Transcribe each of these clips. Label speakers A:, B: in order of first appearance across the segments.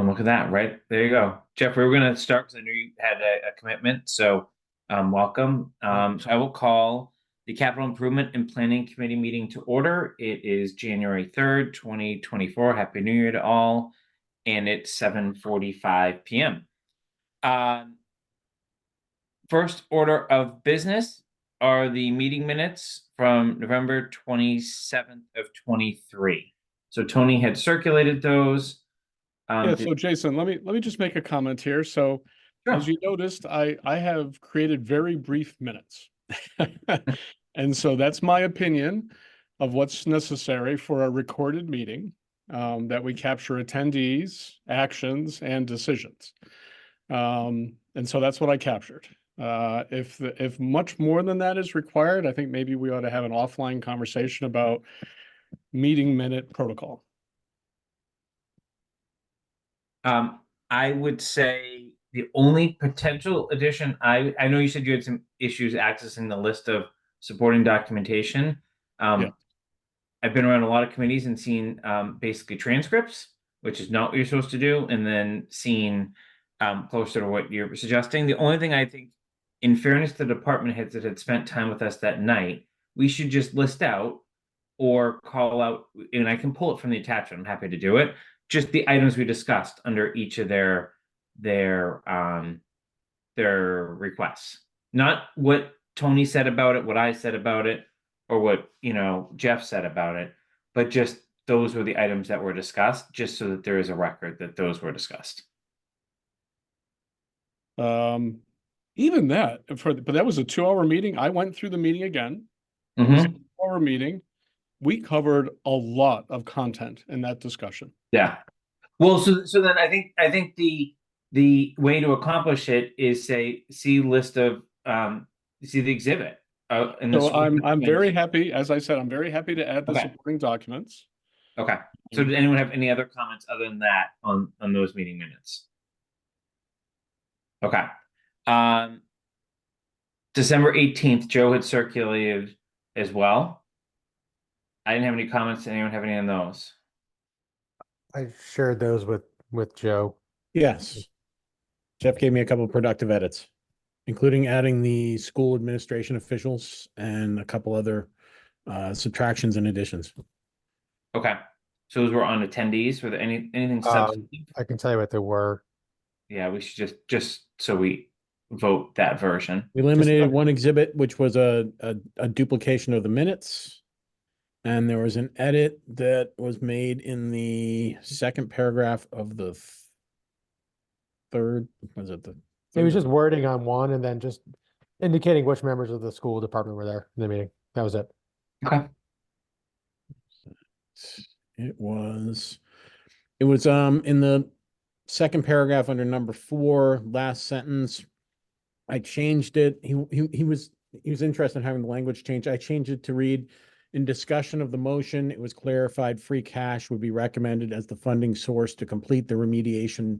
A: look at that, right? There you go. Jeff, we were going to start because I knew you had a commitment. So welcome. So I will call the Capital Improvement and Planning Committee meeting to order. It is January 3rd, 2024. Happy New Year to all. And it's 7:45 p.m. First order of business are the meeting minutes from November 27th of 23. So Tony had circulated those.
B: Yeah, so Jason, let me just make a comment here. So as
A: Sure.
B: you noticed, I have created very brief minutes. And so that's my opinion of what's necessary for a recorded meeting, that we capture attendees, actions, and decisions. And so that's what I captured. If much more than that is required, I think maybe we ought to have an offline conversation about meeting minute protocol.
A: I would say the only potential addition, I know you said you had some issues accessing the list of supporting documentation.
B: Yeah.
A: I've been around a lot of committees and seen basically transcripts, which is not what you're supposed to do, and then seen closer to what you're suggesting. The only thing I think, in fairness to the department heads that had spent time with us that night, we should just list out or call out, and I can pull it from the attachment. I'm happy to do it. Just the items we discussed under each of their requests, not what Tony said about it, what I said about it, or what Jeff said about it, but just those were the items that were discussed, just so that there is a record that those were discussed.
B: Even that, but that was a 2-hour meeting. I went through the meeting again. It was a
A: Mm-hmm.
B: 2-hour meeting. We covered a lot of content in that discussion.
A: Yeah. Well, so then I think the way to accomplish it is see list of see the exhibit in
B: So
A: this.
B: I'm very happy, as I said, I'm very happy to add the
A: Okay.
B: supporting documents.
A: Okay. So did anyone have any other comments other than that on those meeting minutes? Okay. Um, December 18th, Joe had circulated as well. I didn't have any comments. Did anyone have any on those?
C: I shared those with Joe.
D: Yes. Jeff gave me a couple of productive edits, including adding the school administration officials and a couple other subtractions and additions.
A: Okay. So those were on attendees. Were there anything substantive?
C: I can tell you what they were.
A: Yeah, we should just so we vote that version.
D: We eliminated one exhibit, which was a duplication of the minutes. And there was an edit that was made in the second paragraph of the third. Was it the
C: It was just wording on one and then just indicating which members of the school department were there in the meeting. That was it.
A: Okay.
D: It was in the second paragraph under number 4, last sentence. I changed it. He was interested in having the language change. I changed it to read, in discussion of the motion, it was clarified free cash would be recommended as the funding source to complete the remediation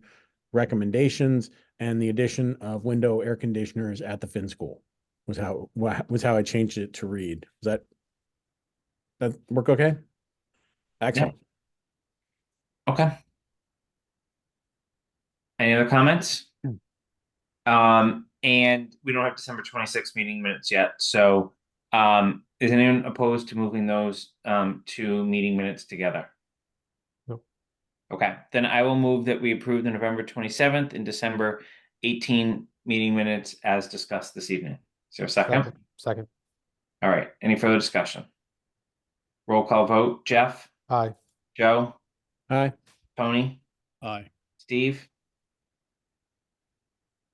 D: recommendations, and the addition of window air conditioners at the Finn school was how I changed it to read. Does that work okay? Excellent.
A: Yeah. Okay. Any other comments? And we don't have December 26th meeting minutes yet. So is anyone opposed to moving those two meeting minutes together?
C: No.
A: Okay, then I will move that we approve the November 27th and December 18 meeting minutes as discussed this evening. Is there a second?
C: Second.
A: All right, any further discussion? Roll call vote. Jeff?
C: Aye.
A: Joe?
D: Aye.
A: Tony?
B: Aye.
A: Steve?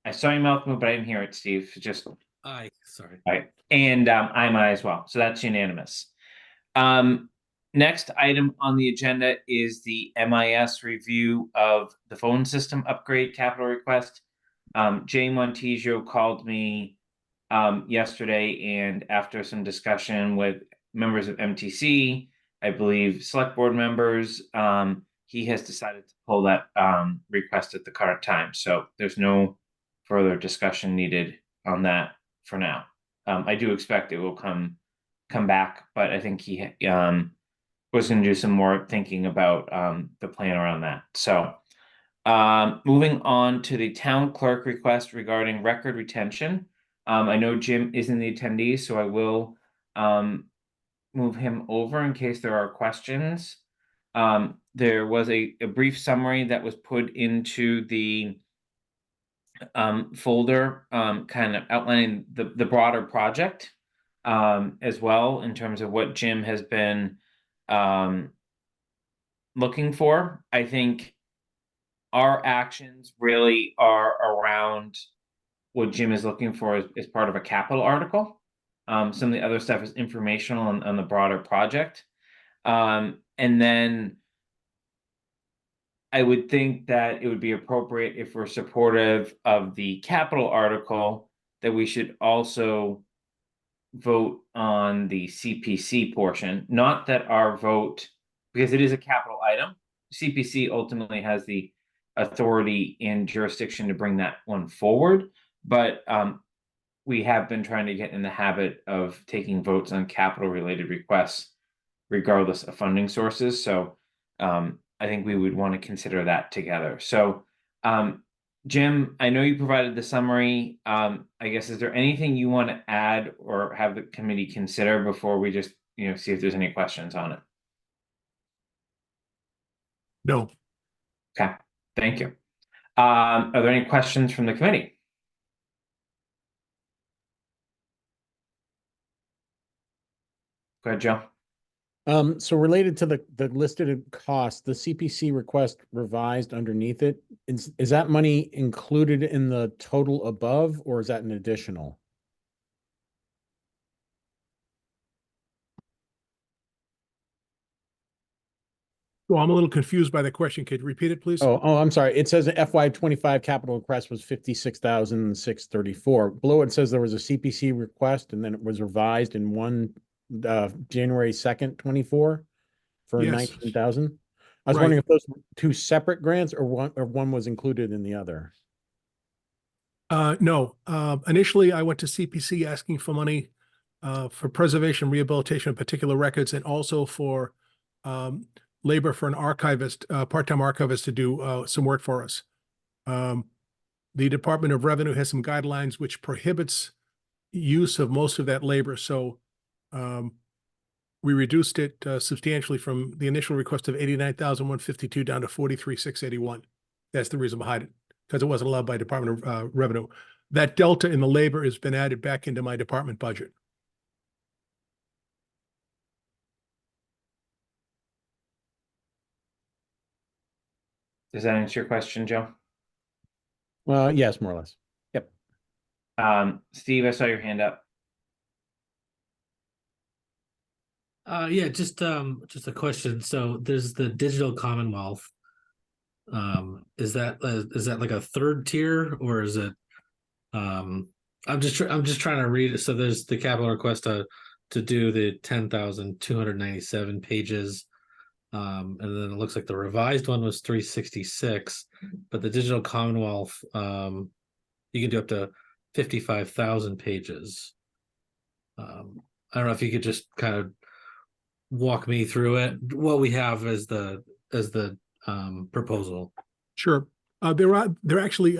A: I saw your mouth move, but I didn't hear it, Steve. Just
E: Aye, sorry.
A: all right. And I'm aye as well. So that's unanimous. Next item on the agenda is the MIS review of the phone system upgrade capital request. Jay Montijo called me yesterday, and after some discussion with members of MTC, I believe select board members, he has decided to pull that request at the current time. So there's no further discussion needed on that for now. I do expect it will come back, but I think he was going to do some more thinking about the plan around that. So Moving on to the town clerk request regarding record retention. I know Jim is in the attendees, so I will move him over in case there are questions. There was a brief summary that was put into the folder, kind of outlining the broader project as well in terms of what Jim has been looking for. I think our actions really are around what Jim is looking for as part of a capital article. Some of the other stuff is informational on the broader project. And then I would think that it would be appropriate, if we're supportive of the capital article, that we should also vote on the CPC portion. Not that our vote, because it is a capital item, CPC ultimately has the authority and jurisdiction to bring that one forward, but we have been trying to get in the habit of taking votes on capital related requests regardless of funding sources. So I think we would want to consider that together. So Jim, I know you provided the summary. I guess, is there anything you want to add or have the committee consider before we just, see if there's any questions on it?
E: No.
A: Okay, thank you. Are there any questions from the committee? Go ahead, Joe.
D: So related to the listed cost, the CPC request revised underneath it, is that money included in the total above, or is that an additional?
E: Well, I'm a little confused by the question. Could you repeat it, please?
D: Oh, I'm sorry. It says the FY25 capital request was 56,634. Below it says there was a CPC request and then it was revised in January 2nd, 24 for
E: Yes.
D: 19,000. I was
E: Right.
D: wondering if those were two separate grants or one was included in the other.
E: No. Initially, I went to CPC asking for money for preservation, rehabilitation of particular records, and also for labor for an archivist, part-time archivist to do some work for us. The Department of Revenue has some guidelines which prohibits use of most of that labor. So we reduced it substantially from the initial request of 89,152 down to 43,681. That's the reason behind it, because it wasn't allowed by Department of Revenue. That delta in the labor has been added back into my department budget.
A: Does that answer your question, Joe?
D: Yes, more or less. Yep.
A: Steve, I saw your hand up.
F: Yeah, just a question. So there's the Digital Commonwealth. Is that like a third tier, or is it? I'm just trying to read it. So there's the capital request to do the 10,297 pages. And then it looks like the revised one was 366, but the Digital Commonwealth, you can do up to 55,000 pages. I don't know if you could just kind of walk me through it. What we have as the proposal.
E: Sure. They're actually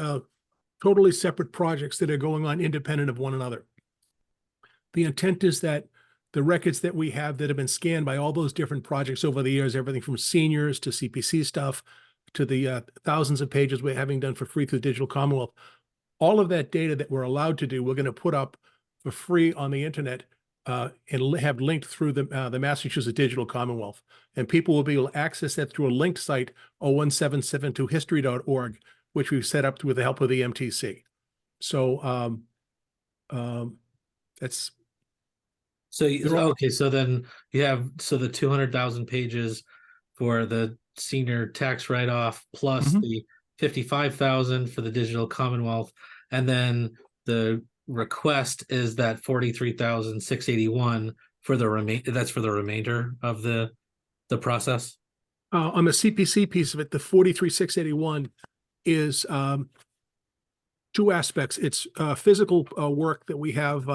E: totally separate projects that are going on independent of one another. The intent is that the records that we have that have been scanned by all those different projects over the years, everything from seniors to CPC stuff to the thousands of pages we're having done for free through Digital Commonwealth, all of that data that we're allowed to do, we're going to put up for free on the internet and have linked through the Massachusetts Digital Commonwealth. And people will be able to access that through a linked site, 01772history.org, which we've set up with the help of the MTC. So that's...
F: So okay, so then you have the 200,000 pages for the senior tax write-off plus the 55,000 for the Digital Commonwealth, and then the request is that 43,681 for the remainder. That's for the remainder of the process.
E: On the CPC piece of it, the 43,681 is two aspects. It's physical work that we have.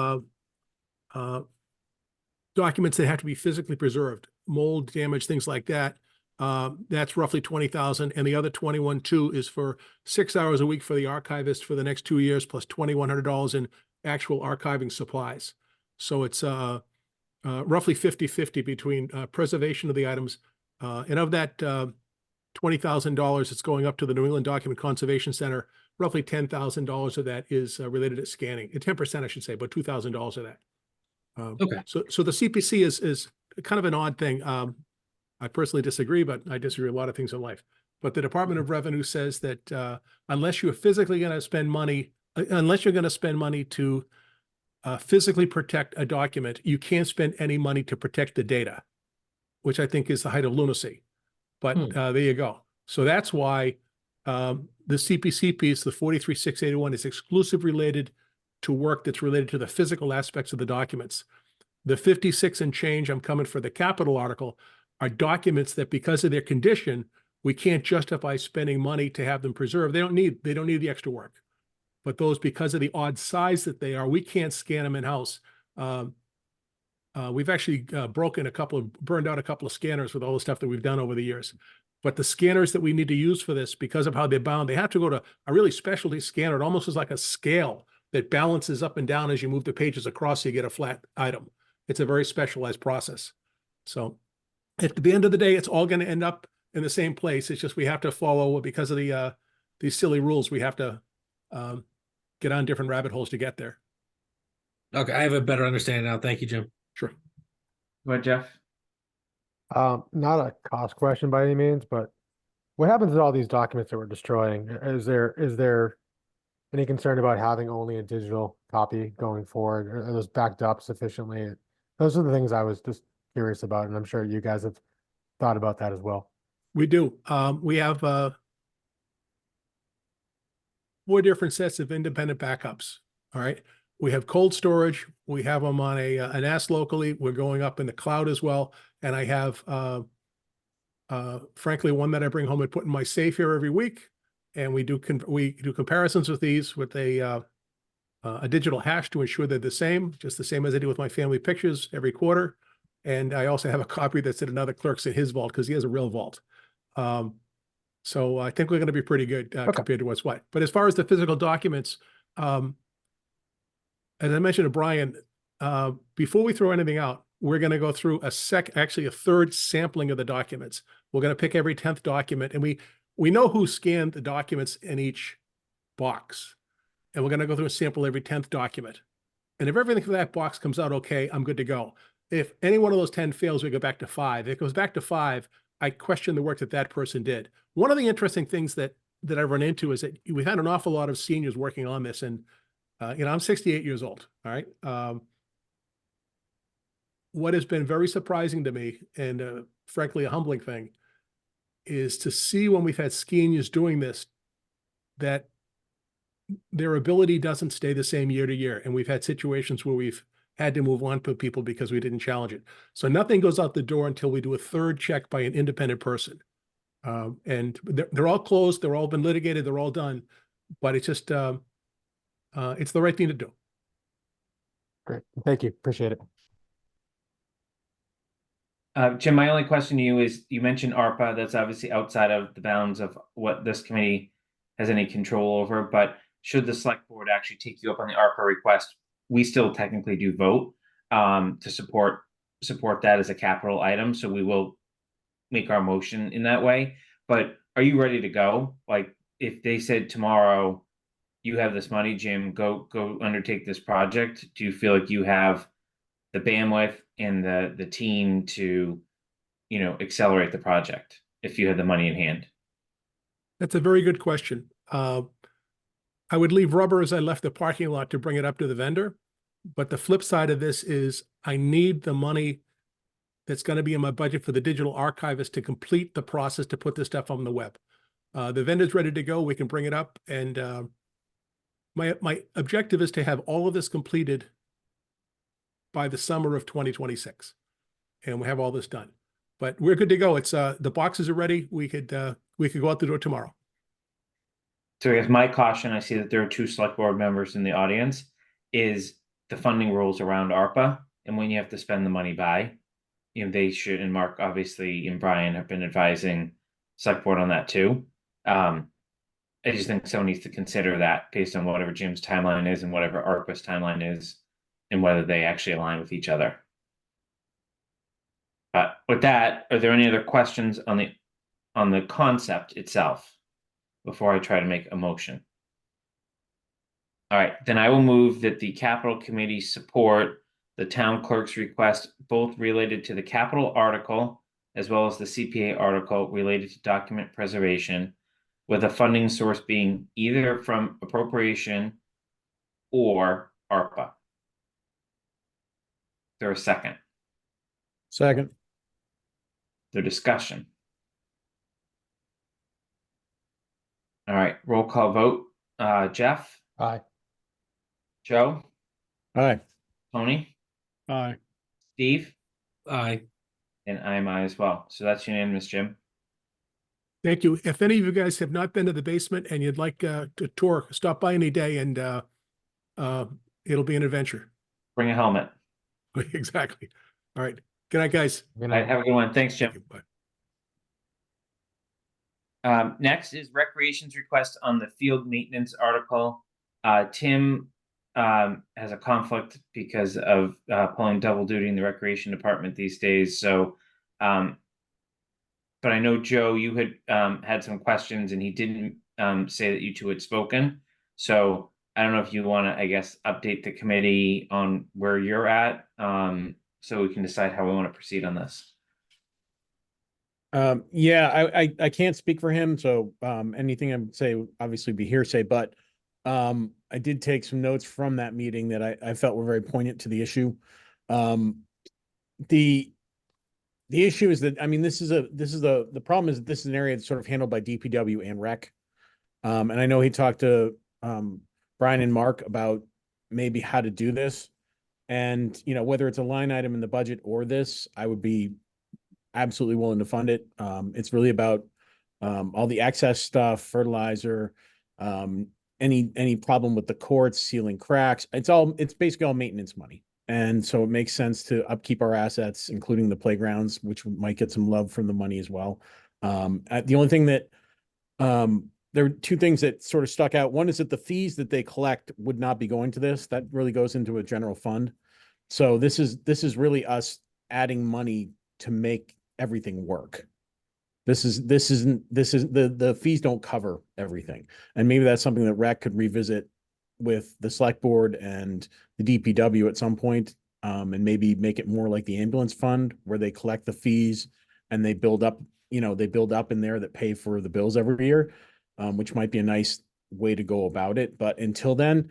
E: Documents that have to be physically preserved, mold damage, things like that. That's roughly 20,000, and the other 21,200 is for 6 hours a week for the archivist for the next 2 years, plus $2,100 in actual archiving supplies. So it's roughly 50-50 between preservation of the items, and of that $20,000 that's going up to the New England Document Conservation Center. Roughly $10,000 of that is related to scanning. 10%, I should say, but $2,000 of that.
F: Okay.
E: So the CPC is kind of an odd thing. I personally disagree, but I disagree with a lot of things in life. But the Department of Revenue says that unless you're physically going to spend money, unless you're going to spend money to physically protect a document, you can't spend any money to protect the data, which I think is the height of lunacy. But there you go. So that's why the CPC piece, the 43,681, is exclusively related to work that's related to the physical aspects of the documents. The 56 and change, I'm coming for the capital article, are documents that because of their condition, we can't justify spending money to have them preserved. They don't need the extra work. But those, because of the odd size that they are, we can't scan them in-house. We've actually burned out a couple of scanners with all the stuff that we've done over the years. But the scanners that we need to use for this, because of how they're bound, they have to go to a really specialty scanner. It almost is like a scale that balances up and down as you move the pages across, so you get a flat item. It's a very specialized process. So at the end of the day, it's all going to end up in the same place. It's just we have to follow, because of these silly rules, we have to get on different rabbit holes to get there.
F: Okay, I have a better understanding now. Thank you, Jim.
E: Sure.
A: Go ahead, Jeff.
C: Not a cost question by any means, but what happens to all these documents that we're destroying? Is there any concern about having only a digital copy going forward? Are those backed up sufficiently? Those are the things I was just curious about, and I'm sure you guys have thought about that as well.
E: We do. We have 4 different sets of independent backups. All right. We have cold storage. We have them on a NAS locally. We're going up in the cloud as well. And I have, frankly, one that I bring home and put in my safe here every week. And we do comparisons with these with a digital hash to ensure they're the same, just the same as I do with my family pictures every quarter. And I also have a copy that's at another clerk's in his vault because he has a real vault. So I think we're going to be pretty good compared to what's what. But as far as the physical documents, as I mentioned to Brian, before we throw anything out, we're going to go through a third sampling of the documents. We're going to pick every 10th document, and we know who scanned the documents in each box. And we're going to go through and sample every 10th document. And if everything for that box comes out okay, I'm good to go. If any one of those 10 fails, we go back to 5. If it goes back to 5, I question the work that person did. One of the interesting things that I've run into is that we've had an awful lot of seniors working on this, and I'm 68 years old. All right. What has been very surprising to me, and frankly a humbling thing, is to see when we've had seniors doing this, that their ability doesn't stay the same year to year. And we've had situations where we've had to move on to people because we didn't challenge it. So nothing goes out the door until we do a third check by an independent person. And they're all closed. They're all been litigated. They're all done. But it's just, it's the right thing to do.
C: Great. Thank you. Appreciate it.
A: Jim, my only question to you is, you mentioned ARPA. That's obviously outside of the bounds of what this committee has any control over, but should the select board actually take you up on the ARPA request, we still technically do vote to support that as a capital item. So we will make our motion in that way. But are you ready to go? Like, if they said tomorrow, you have this money, Jim, go undertake this project, do you feel like you have the bandwidth and the team to, accelerate the project if you had the money in hand?
E: That's a very good question. I would leave rubber as I left the parking lot to bring it up to the vendor. But the flip side of this is I need the money that's going to be in my budget for the digital archivist to complete the process to put this stuff on the web. The vendor's ready to go. We can bring it up. And my objective is to have all of this completed by the summer of 2026. And we have all this done. But we're good to go. It's the boxes are ready. We could go out the door tomorrow.
A: So I guess my caution, I see that there are 2 select board members in the audience, is the funding rules around ARPA and when you have to spend the money by. they should, and Mark obviously and Brian have been advising select board on that too. I just think someone needs to consider that based on whatever Jim's timeline is and whatever ARPA's timeline is, and whether they actually align with each other. With that, are there any other questions on the concept itself before I try to make a motion? All right, then I will move that the capital committee support the town clerk's request, both related to the capital article as well as the CPA article related to document preservation, with a funding source being either from appropriation or ARPA. Is there a second?
D: Second.
A: The discussion. All right, roll call vote. Jeff,
C: Aye.
A: Joe,
D: Aye.
A: Tony,
B: Aye.
A: Steve,
F: Aye.
A: and I'm I as well. So that's unanimous, Jim.
E: Thank you. If any of you guys have not been to the basement and you'd like to tour, stop by any day and it'll be an adventure.
A: Bring a helmet.
E: Exactly. All right. Good night, guys.
C: Good
A: All right,
C: night.
A: have a good one. Thanks,
E: Thank
A: Jim.
E: you. Bye.
A: Next is recreation's request on the field maintenance article. Tim has a conflict because of pulling double duty in the recreation department these days. So, but I know, Joe, you had had some questions and he didn't say that you two had spoken. So I don't know if you want to, I guess, update the committee on where you're at, so we can decide how we want to proceed on this.
D: Yeah, I can't speak for him, so anything I would say would obviously be hearsay, but I did take some notes from that meeting that I felt were very poignant to the issue. The issue is that, I mean, the problem is that this is an area that's sort of handled by DPW and rec. And I know he talked to Brian and Mark about maybe how to do this. And, you know, whether it's a line item in the budget or this, I would be absolutely willing to fund it. It's really about all the excess stuff, fertilizer, any problem with the courts, sealing cracks. It's basically all maintenance money. And so it makes sense to upkeep our assets, including the playgrounds, which might get some love from the money as well. The only thing that there are two things that sort of stuck out. One is that the fees that they collect would not be going to this. That really goes into a general fund. So this is really us adding money to make everything work. The fees don't cover everything. And maybe that's something that rec could revisit with the select board and the DPW at some point, and maybe make it more like the ambulance fund where they collect the fees and they build up in there that pay for the bills every year, which might be a nice way to go about it. But until then,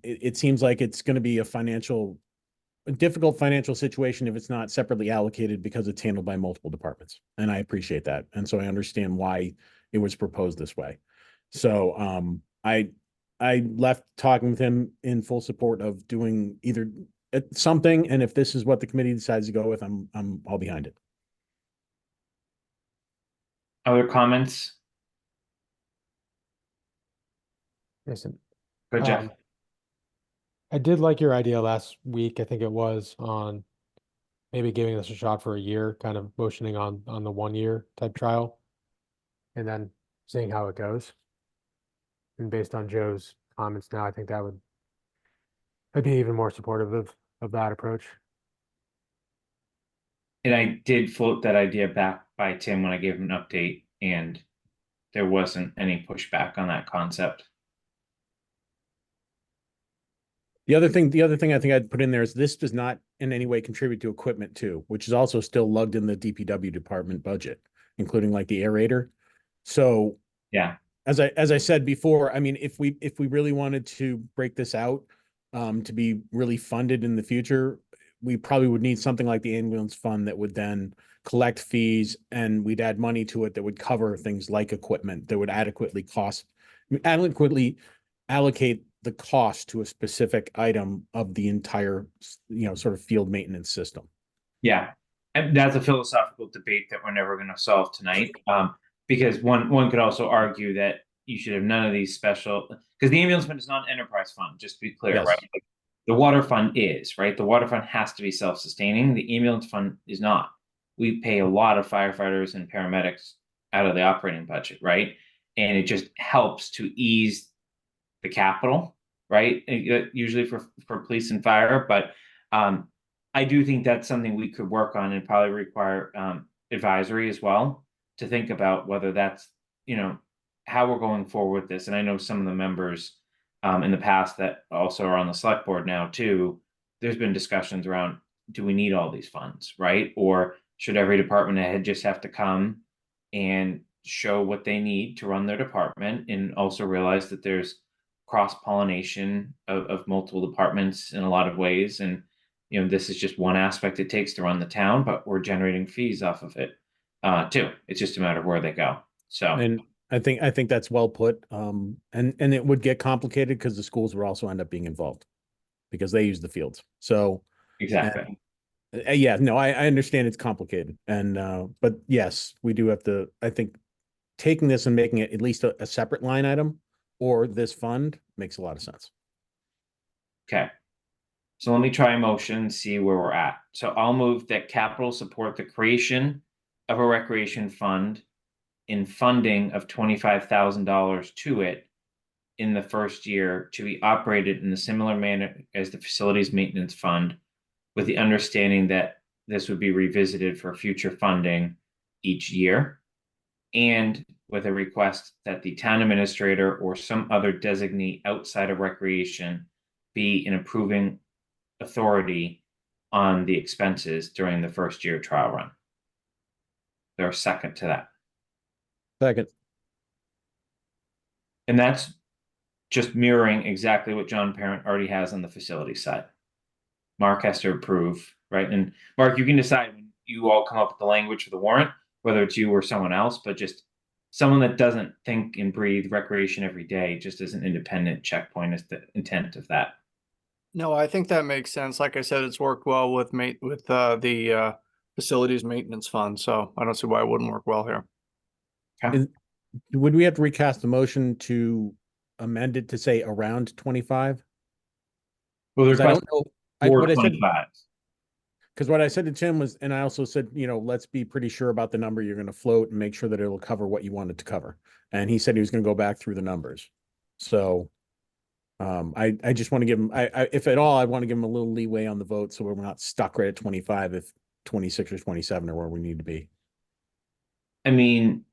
D: it seems like it's going to be a difficult financial situation if it's not separately allocated because it's handled by multiple departments. And I appreciate that. And so I understand why it was proposed this way. So I left talking with him in full support of doing either something. And if this is what the committee decides to go with, I'm all behind it.
A: Other comments?
C: Listen,
A: Good, Jeff.
C: I did like your idea last week, I think it was, on maybe giving this a shot for a year, kind of motioning on the 1 year type trial, and then seeing how it goes. And based on Joe's comments now, I think I'd be even more supportive of that approach.
A: And I did float that idea back by Tim when I gave him an update, and there wasn't any pushback on that concept.
D: The other thing I think I'd put in there is this does not in any way contribute to equipment too, which is also still lugged in the DPW department budget, including like the aerator. So
A: Yeah.
D: as I said before, I mean, if we really wanted to break this out to be really funded in the future, we probably would need something like the ambulance fund that would then collect fees, and we'd add money to it that would cover things like equipment that would adequately allocate the cost to a specific item of the entire, sort of field maintenance system.
A: Yeah. And that's a philosophical debate that we're never going to solve tonight. Because one could also argue that you should have none of these special, because the ambulance fund is not an enterprise fund, just to be clear,
D: Yes.
A: right? Like, The water fund is, right? The water fund has to be self-sustaining. The ambulance fund is not. We pay a lot of firefighters and paramedics out of the operating budget, right? And it just helps to ease the capital, right? Usually for police and fire, but I do think that's something we could work on and probably require advisory as well to think about whether that's, how we're going forward with this. And I know some of the members in the past that also are on the select board now too, there's been discussions around, do we need all these funds, right? Or should every department head just have to come and show what they need to run their department, and also realize that there's cross-pollination of multiple departments in a lot of ways. And, this is just one aspect it takes to run the town, but we're generating fees off of it too. It's just a matter of where they go. So,
D: And I think that's well put. And it would get complicated because the schools will also end up being involved because they use the fields. So
A: exactly.
D: yeah, no, I understand it's complicated. And but yes, we do have to, I think taking this and making it at least a separate line item or this fund makes a lot of sense.
A: Okay. So let me try a motion, see where we're at. So I'll move that capital support the creation of a recreation fund in funding of $25,000 to it in the first year to be operated in a similar manner as the facilities maintenance fund, with the understanding that this would be revisited for future funding each year, and with a request that the town administrator or some other designee outside of recreation be an approving authority on the expenses during the first year trial run. There's a second to that.
D: Second.
A: And that's just mirroring exactly what John Parent already has on the facility side. Mark has to approve, right? And Mark, you can decide when you all come up with the language for the warrant, whether it's you or someone else, but just someone that doesn't think and breathe recreation every day, just as an independent checkpoint is the intent of that.
G: No, I think that makes sense. Like I said, it's worked well with the facilities maintenance fund, so I don't see why it wouldn't work well here.
D: Would we have to recast the motion to amend it to say around 25?
A: Well,
D: Because I don't know. What I said,
A: 25.
D: because what I said to Tim was, and I also said, let's be pretty sure about the number you're going to float and make sure that it'll cover what you wanted to cover. And he said he was going to go back through the numbers. So I just want to give him, if at all, I want to give him a little leeway on the vote so we're not stuck right at 25 if 26 or 27 are where we need to be.
A: I mean,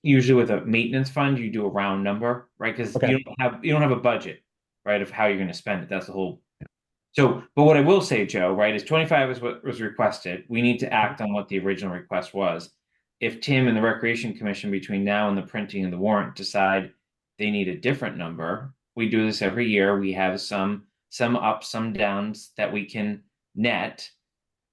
A: usually with a maintenance fund, you do a round number, right? Because
D: Okay.
A: you don't have a budget, right, of how you're going to spend it. That's the whole. So, but what I will say, Joe, right, is 25 is what was requested. We need to act on what the original request was. If Tim and the Recreation Commission between now and the printing of the warrant decide they need a different number, we do this every year. We have some ups, some downs that we can net,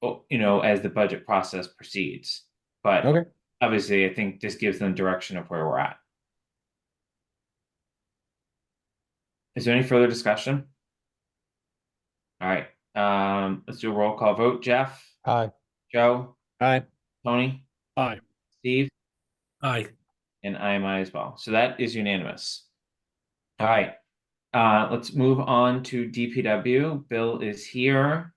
A: as the budget process proceeds. But
D: Okay.
A: obviously, I think this gives them direction of where we're at. Is there any further discussion? All right, let's do a roll call vote. Jeff,
C: Aye.
A: Joe,
D: Aye.
A: Tony,
B: Aye.
A: Steve,
F: Aye.
A: and I am I as well. So that is unanimous. All right, let's move on to DPW. Bill is here.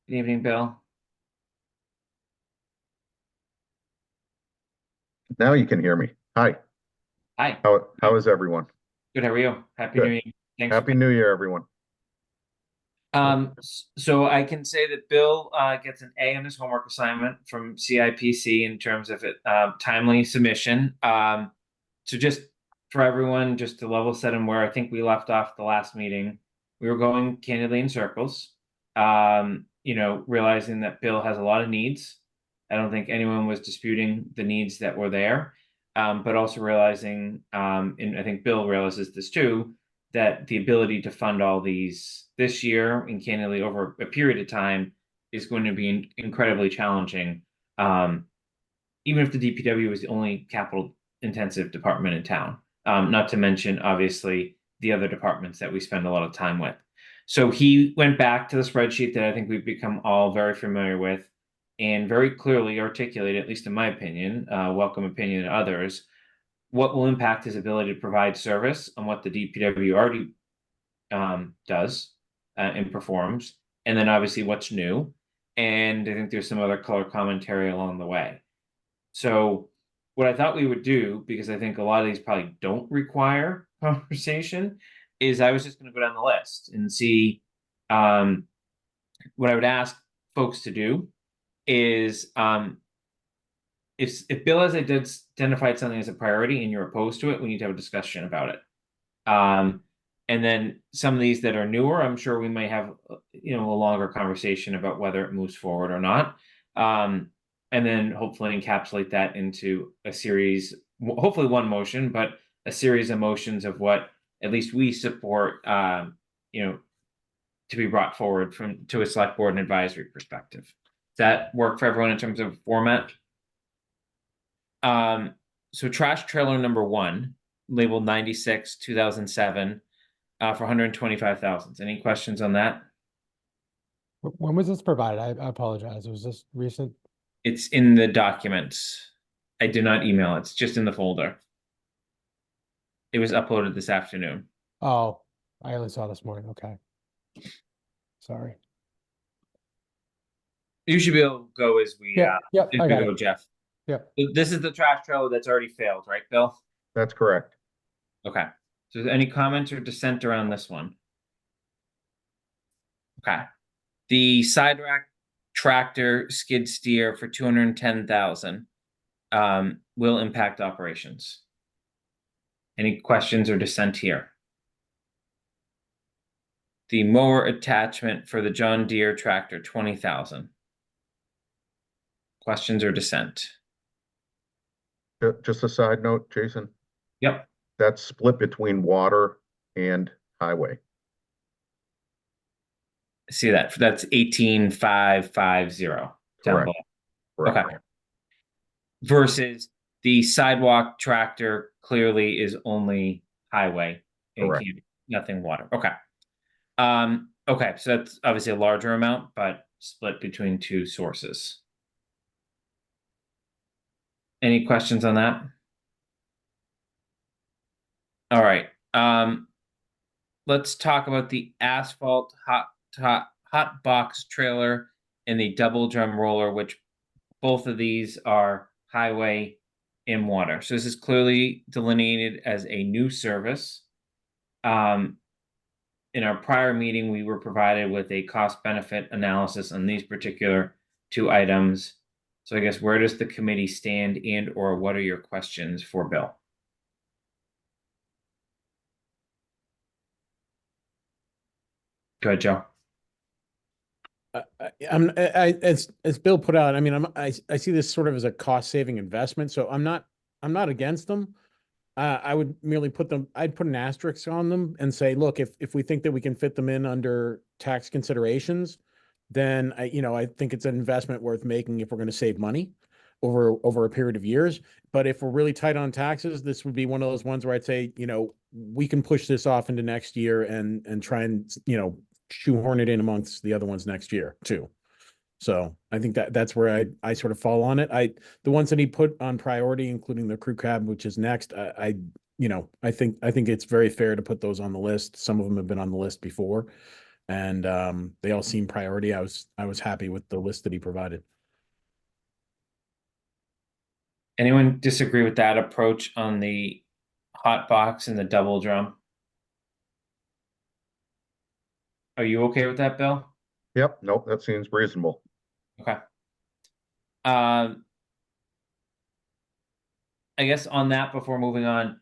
A: Good evening, Bill.
H: Now you can hear me. Hi,
A: Hi.
H: how is everyone?
A: Good. How are you? Happy
H: Good.
A: New Year. Thanks.
H: Happy New Year, everyone.
A: So I can say that Bill gets an A on his homework assignment from CIPC in terms of it timely submission. So just for everyone, just to level set him where I think we left off the last meeting, we were going candidly in circles. Realizing that Bill has a lot of needs. I don't think anyone was disputing the needs that were there, but also realizing, and I think Bill realizes this too, that the ability to fund all these this year and candidly over a period of time is going to be incredibly challenging. Even if the DPW is the only capital intensive department in town, not to mention obviously the other departments that we spend a lot of time with. So he went back to the spreadsheet that I think we've become all very familiar with and very clearly articulated, at least in my opinion, welcome opinion of others, what will impact his ability to provide service and what the DPW already does and performs, and then obviously what's new. And I think there's some other color commentary along the way. So what I thought we would do, because I think a lot of these probably don't require conversation, is I was just going to go down the list and see what I would ask folks to do is if Bill has identified something as a priority and you're opposed to it, we need to have a discussion about it. And then some of these that are newer, I'm sure we might have a longer conversation about whether it moves forward or not. And then hopefully encapsulate that into a series, hopefully one motion, but a series of motions of what at least we support, to be brought forward to a select board and advisory perspective. Does that work for everyone in terms of format? So trash trailer number 1, labeled 96, 2007, for 125,000. Any questions on that?
C: When was this provided? I apologize. Was this recent?
A: It's in the documents. I did not email it. It's just in the folder. It was uploaded this afternoon.
C: Oh, I only saw this morning. Okay. Sorry.
A: You should be able to go as we,
C: Yep,
A: as
C: I
A: we
C: got
A: go,
C: it.
A: Jeff.
C: Yep.
A: This is the trash trailer that's already failed, right, Bill?
H: That's correct.
A: Okay. So any comments or dissent around this one? Okay. The side rack tractor skid steer for 210,000 will impact operations. Any questions or dissent here? The mower attachment for the John Deere tractor, 20,000. Questions or dissent?
H: Just a side note, Jason,
A: Yep.
H: that's split between water and highway.
A: See that? That's 18,550 down
H: Correct.
A: below.
H: Correct.
A: Okay. Versus the sidewalk tractor clearly is only highway. And
H: Correct.
A: nothing water. Okay. Okay, so that's obviously a larger amount, but split between two sources. Any questions on that? All right. Let's talk about the asphalt hot box trailer and the double drum roller, which both of these are highway and water. So this is clearly delineated as a new service. In our prior meeting, we were provided with a cost benefit analysis on these particular 2 items. So I guess where does the committee stand and or what are your questions for Bill? Go ahead, Joe.
D: As Bill put out, I mean, I see this sort of as a cost saving investment, so I'm not against them. I would merely I'd put an asterisk on them and say, look, if we think that we can fit them in under tax considerations, then I think it's an investment worth making if we're going to save money over a period of years. But if we're really tight on taxes, this would be one of those ones where I'd say, we can push this off into next year and try and, shoehorn it in amongst the other ones next year too. So I think that's where I sort of fall on it. The ones that he put on priority, including the crew cab, which is next, I think it's very fair to put those on the list. Some of them have been on the list before, and they all seem priority. I was happy with the list that he provided.
A: Anyone disagree with that approach on the hot box and the double drum? Are you okay with that, Bill?
H: Yep. Nope. That seems reasonable.
A: Okay. I guess on that, before moving on,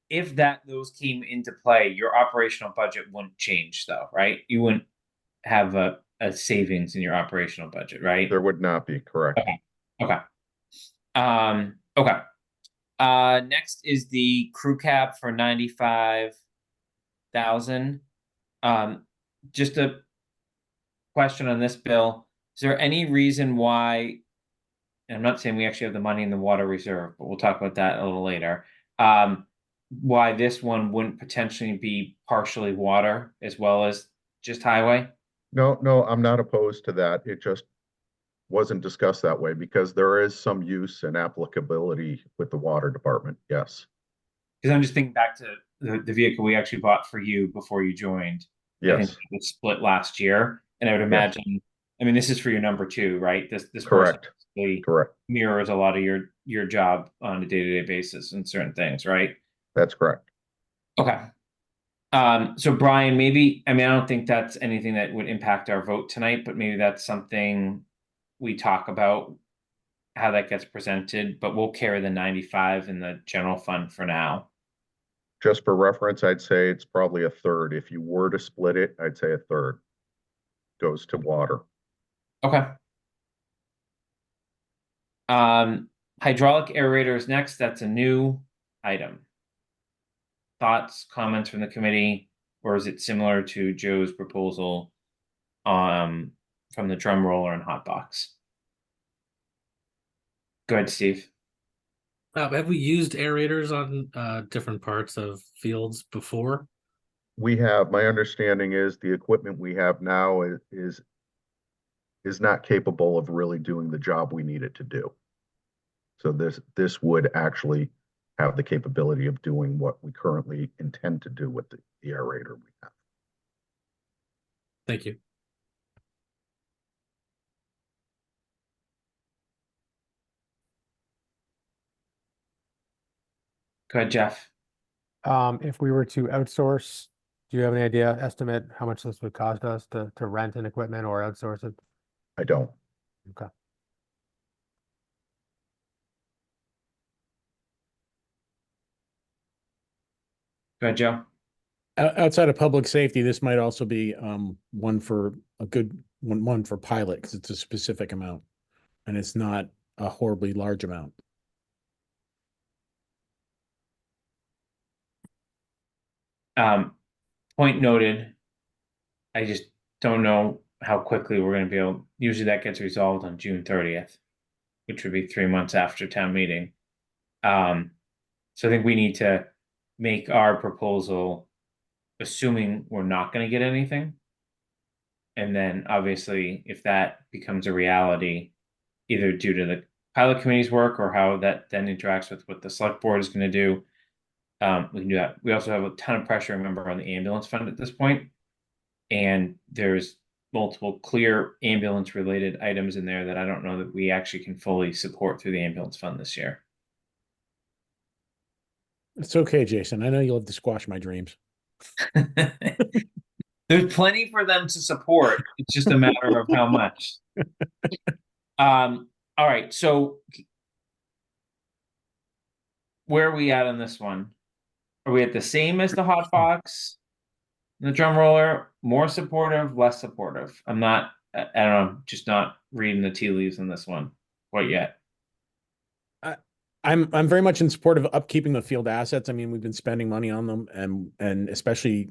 A: if those came into play, your operational budget wouldn't change though, right? You wouldn't have a savings in your operational budget, right?
H: There would not be, correct.
A: Okay. Okay. Next is the crew cab for 95,000. Just a question on this, Bill. Is there any reason why, and I'm not saying we actually have the money in the water reserve, but we'll talk about that a little later, why this one wouldn't potentially be partially water as well as just highway?
H: No, no, I'm not opposed to that. It just wasn't discussed that way because there is some use and applicability with the water department. Yes,
A: Because I'm just thinking back to the vehicle we actually bought for you before you joined. I think
H: yes,
A: it was split last year, and I would
H: yes,
A: imagine. I mean, this is for your number two, right? This person
H: correct,
A: basically
H: correct.
A: mirrors a lot of your job on a day-to-day basis and certain things, right?
H: That's correct.
A: Okay. So Brian, maybe, I mean, I don't think that's anything that would impact our vote tonight, but maybe that's something we talk about how that gets presented, but we'll carry the 95 in the general fund for now.
H: Just for reference, I'd say it's probably a third. If you were to split it, I'd say a third goes to water.
A: Okay. Hydraulic aerator is next. That's a new item. Thoughts, comments from the committee, or is it similar to Joe's proposal from the drum roller and hot box? Go ahead, Steve.
F: Have we used aerators on different parts of fields before?
H: We have, my understanding is the equipment we have now is not capable of really doing the job we need it to do. So this would actually have the capability of doing what we currently intend to do with the aerator we have.
F: Thank you.
A: Go ahead, Jeff.
C: If we were to outsource, do you have any idea, estimate how much this would cost us to rent an equipment or outsource it?
H: I don't.
C: Okay.
A: Go ahead, Joe.
D: Outside of public safety, this might also be one for a good one for pilot because it's a specific amount and it's not a horribly large amount.
A: Point noted. I just don't know how quickly we're going to be able. Usually that gets resolved on June 30th, which would be 3 months after town meeting. So I think we need to make our proposal, assuming we're not going to get anything. And then obviously, if that becomes a reality, either due to the pilot committee's work or how that then interacts with what the select board is going to do, we can do that. We also have a ton of pressure, remember, on the ambulance fund at this point. And there's multiple clear ambulance related items in there that I don't know that we actually can fully support through the ambulance fund this year.
D: It's okay, Jason. I know you love to squash my dreams.
A: There's plenty for them to support. It's just a matter of how much. All right. So where are we at on this one? Are we at the same as the hot box? The drum roller, more supportive, less supportive? I don't know, just not reading the tea leaves on this one quite yet.
D: I'm very much in support of upkeeping the field assets. I mean, we've been spending money on them and especially,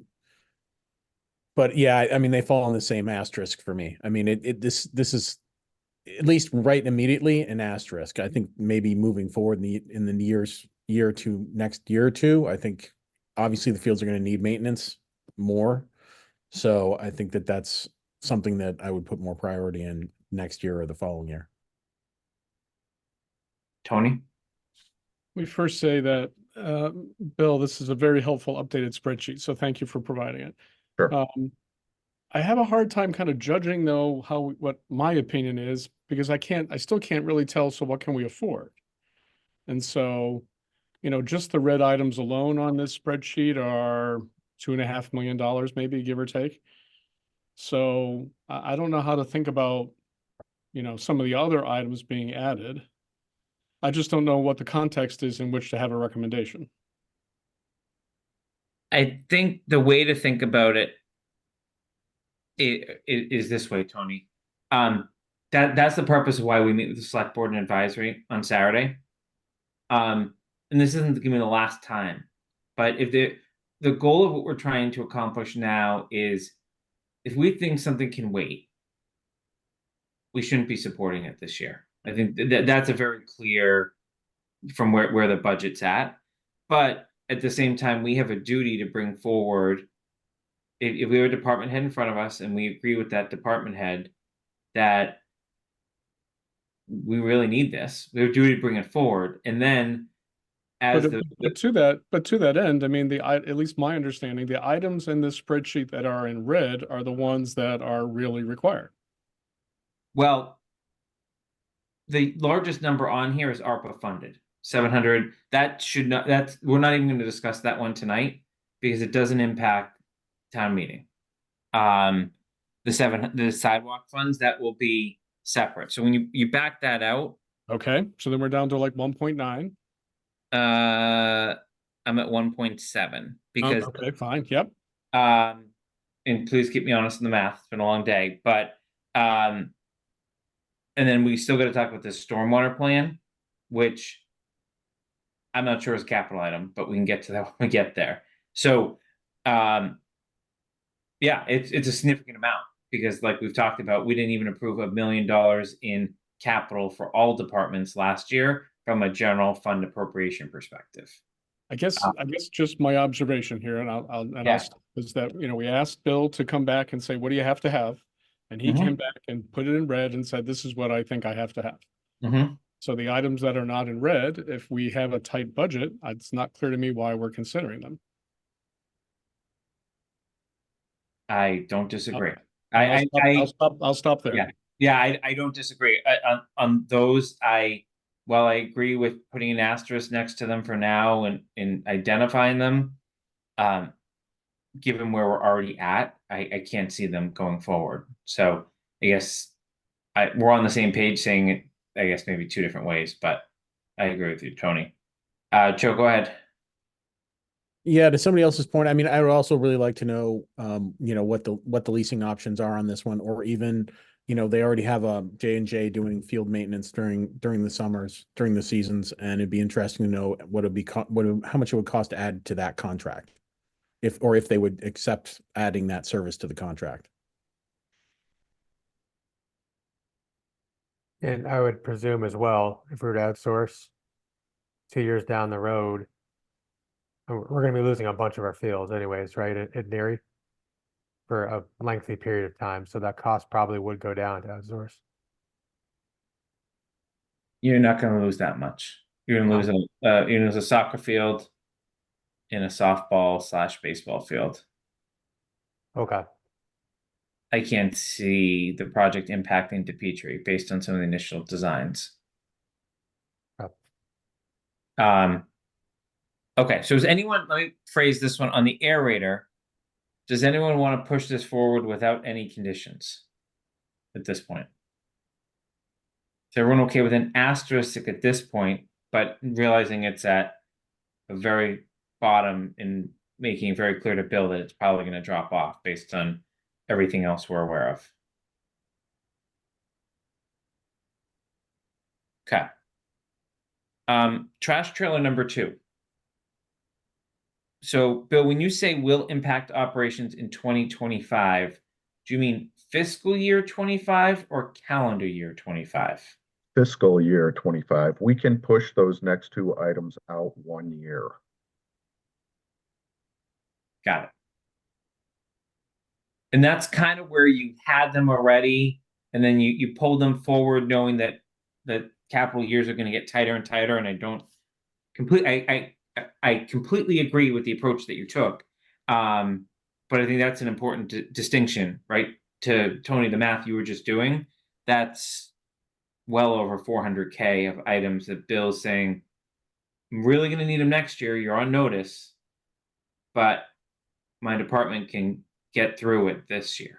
D: but yeah, I mean, they fall on the same asterisk for me. I mean, this is at least right immediately an asterisk. I think maybe moving forward in the next year or two, I think obviously the fields are going to need maintenance more. So I think that's something that I would put more priority in next year or the following year.
A: Tony?
B: We first say that, Bill, this is a very helpful updated spreadsheet, so thank you for providing it.
H: Sure.
B: I have a hard time kind of judging though what my opinion is because I still can't really tell. So what can we afford? And so, just the red items alone on this spreadsheet are $2.5 million, maybe give or take. So I don't know how to think about, some of the other items being added. I just don't know what the context is in which to have a recommendation.
A: I think the way to think about it is this way, Tony. That's the purpose of why we meet with the select board and advisory on Saturday. And this isn't going to be the last time, but if the goal of what we're trying to accomplish now is if we think something can wait, we shouldn't be supporting it this year. I think that's a very clear from where the budget's at. But at the same time, we have a duty to bring forward if we have a department head in front of us and we agree with that department head that we really need this, we have a duty to bring it forward. And then as
B: But to that end, I mean, at least my understanding, the items in this spreadsheet that are in red are the ones that are really required.
A: well, the largest number on here is ARPA funded, 700. That should not, we're not even going to discuss that one tonight because it doesn't impact town meeting. The sidewalk funds, that will be separate. So when you back that out,
B: Okay, so then we're down to like 1.9.
A: I'm at 1.7 because
B: Okay, fine, yep.
A: and please keep me honest in the math. It's been a long day, but and then we still got to talk about this stormwater plan, which I'm not sure is a capital item, but we can get to that when we get there. So, yeah, it's a significant amount because, like we've talked about, we didn't even approve $1 million in capital for all departments last year from a general fund appropriation perspective.
B: I guess just my observation here, and
A: Yeah.
B: I'll stop, is that, we asked Bill to come back and say, what do you have to have? And he
A: Mhm.
B: came back and put it in red and said, this is what I think I have to have.
A: Mm-hmm.
B: So the items that are not in red, if we have a tight budget, it's not clear to me why we're considering them.
A: I don't disagree.
B: I'll stop there.
A: Yeah, I don't disagree. On those, while I agree with putting an asterisk next to them for now and identifying them, given where we're already at, I can't see them going forward. So I guess we're on the same page saying it, I guess maybe two different ways, but I agree with you, Tony. Joe, go ahead.
D: Yeah, to somebody else's point, I mean, I would also really like to know, what the leasing options are on this one, or even, they already have a J&J doing field maintenance during the summers, during the seasons, and it'd be interesting to know what it'd be, how much it would cost to add to that contract, if they would accept adding that service to the contract.
C: And I would presume as well, if we were to outsource 2 years down the road, we're going to be losing a bunch of our fields anyways, right, at Neary for a lengthy period of time. So that cost probably would go down to outsource.
A: You're not going to lose that much. You're going to lose a soccer field and a softball/baseball field.
C: Okay.
A: I can't see the project impacting DePietri based on some of the initial designs.
C: Oh.
A: Okay, so let me phrase this one on the aerator. Does anyone want to push this forward without any conditions at this point? Is everyone okay with an asterisk at this point, but realizing it's at the very bottom and making it very clear to Bill that it's probably going to drop off based on everything else we're aware of? Okay. Trash trailer number 2. So, Bill, when you say will impact operations in 2025, do you mean fiscal year 25 or calendar year 25?
H: Fiscal year 25. We can push those next 2 items out 1 year.
A: Got it. And that's kind of where you had them already, and then you pulled them forward knowing that the capital years are going to get tighter and tighter, and I completely agree with the approach that you took. But I think that's an important distinction, right? To Tony, the math you were just doing, that's well over 400K of items that Bill's saying, I'm really going to need them next year. You're on notice, but my department can get through it this year.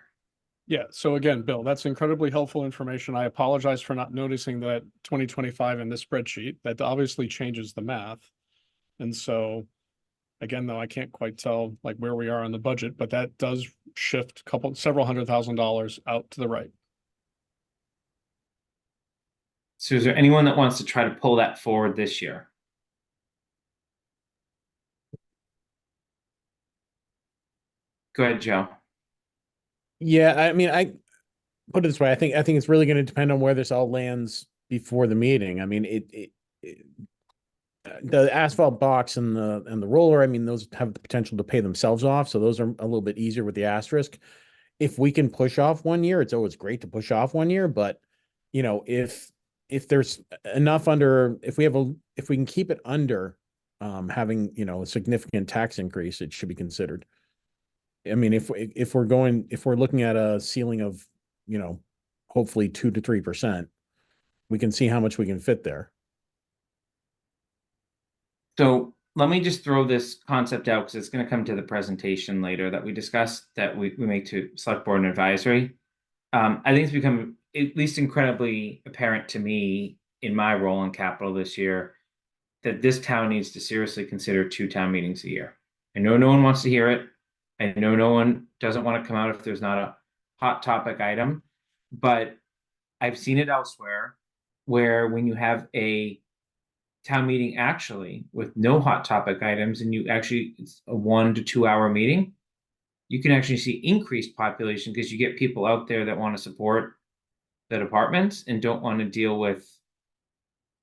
B: Yeah, so again, Bill, that's incredibly helpful information. I apologize for not noticing that 2025 in this spreadsheet. That obviously changes the math. And so, again, though, I can't quite tell like where we are on the budget, but that does shift several $100,000 out to the right.
A: So is there anyone that wants to try to pull that forward this year? Go ahead, Joe.
D: Yeah, I mean, I put it this way. I think it's really going to depend on where this all lands before the meeting. I mean, the asphalt box and the roller, I mean, those have the potential to pay themselves off. So those are a little bit easier with the asterisk. If we can push off 1 year, it's always great to push off 1 year, but you know, if there's enough under, if we can keep it under having, you know, a significant tax increase, it should be considered. I mean, if we're looking at a ceiling of, you know, hopefully 2 to 3%, we can see how much we can fit there.
A: So let me just throw this concept out because it's going to come to the presentation later that we discussed that we make to select board and advisory. I think it's become at least incredibly apparent to me in my role in capital this year that this town needs to seriously consider 2 town meetings a year. I know no one wants to hear it. I know no one doesn't want to come out if there's not a hot topic item, but I've seen it elsewhere where when you have a town meeting actually with no hot topic items and it's a 1 to 2 hour meeting, you can actually see increased population because you get people out there that want to support the departments and don't want to deal with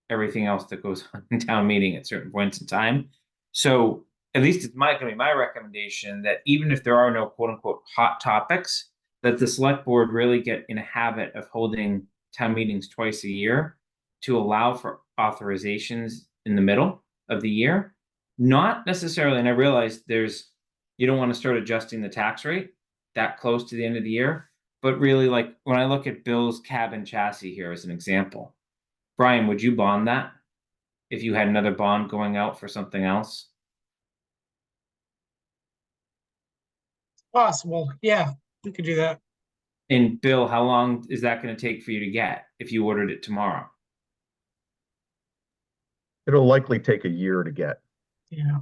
A: everything else that goes on in town meeting at certain points in time. So at least it's going to be my recommendation that even if there are no quote unquote hot topics, that the select board really get in a habit of holding town meetings twice a year to allow for authorizations in the middle of the year. Not necessarily, and I realize you don't want to start adjusting the tax rate that close to the end of the year, but really like when I look at Bill's cab and chassis here as an example, Brian, would you bond that if you had another bond going out for something else?
I: Possible, yeah, we could do that.
A: And Bill, how long is that going to take for you to get if you ordered it tomorrow?
H: It'll likely take a year to get.
I: Yeah.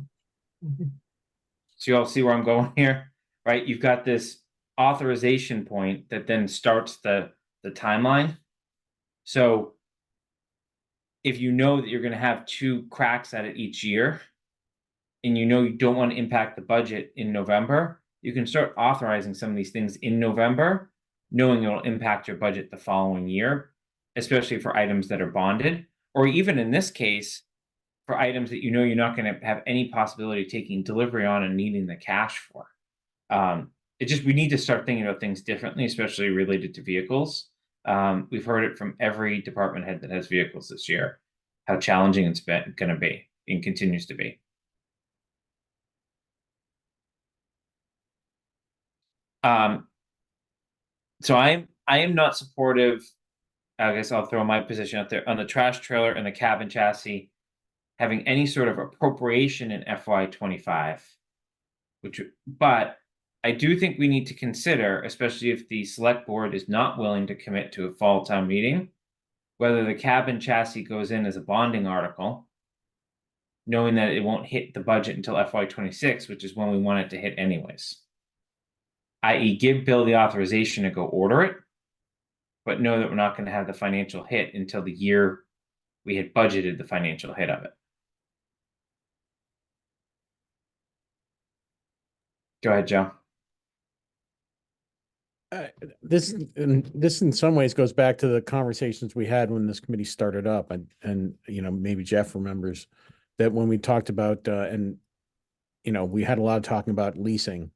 I: Mhm.
A: So you all see where I'm going here, right? You've got this authorization point that then starts the timeline. So if you know that you're going to have 2 cracks at it each year, and you know you don't want to impact the budget in November, you can start authorizing some of these things in November, knowing it'll impact your budget the following year, especially for items that are bonded, or even in this case, for items that you know you're not going to have any possibility of taking delivery on and needing the cash for. We need to start thinking about things differently, especially related to vehicles. We've heard it from every department head that has vehicles this year, how challenging it's going to be and continues to be. So I am not supportive. I guess I'll throw my position out there on the trash trailer and the cab and chassis having any sort of appropriation in FY25, but I do think we need to consider, especially if the select board is not willing to commit to a fall town meeting, whether the cab and chassis goes in as a bonding article, knowing that it won't hit the budget until FY26, which is when we want it to hit anyways. i.e. give Bill the authorization to go order it, but know that we're not going to have the financial hit until the year we had budgeted the financial hit of it. Go ahead, Joe.
D: This in some ways goes back to the conversations we had when this committee started up, and you know, maybe Jeff remembers that when we talked about and you know, we had a lot of talking about leasing,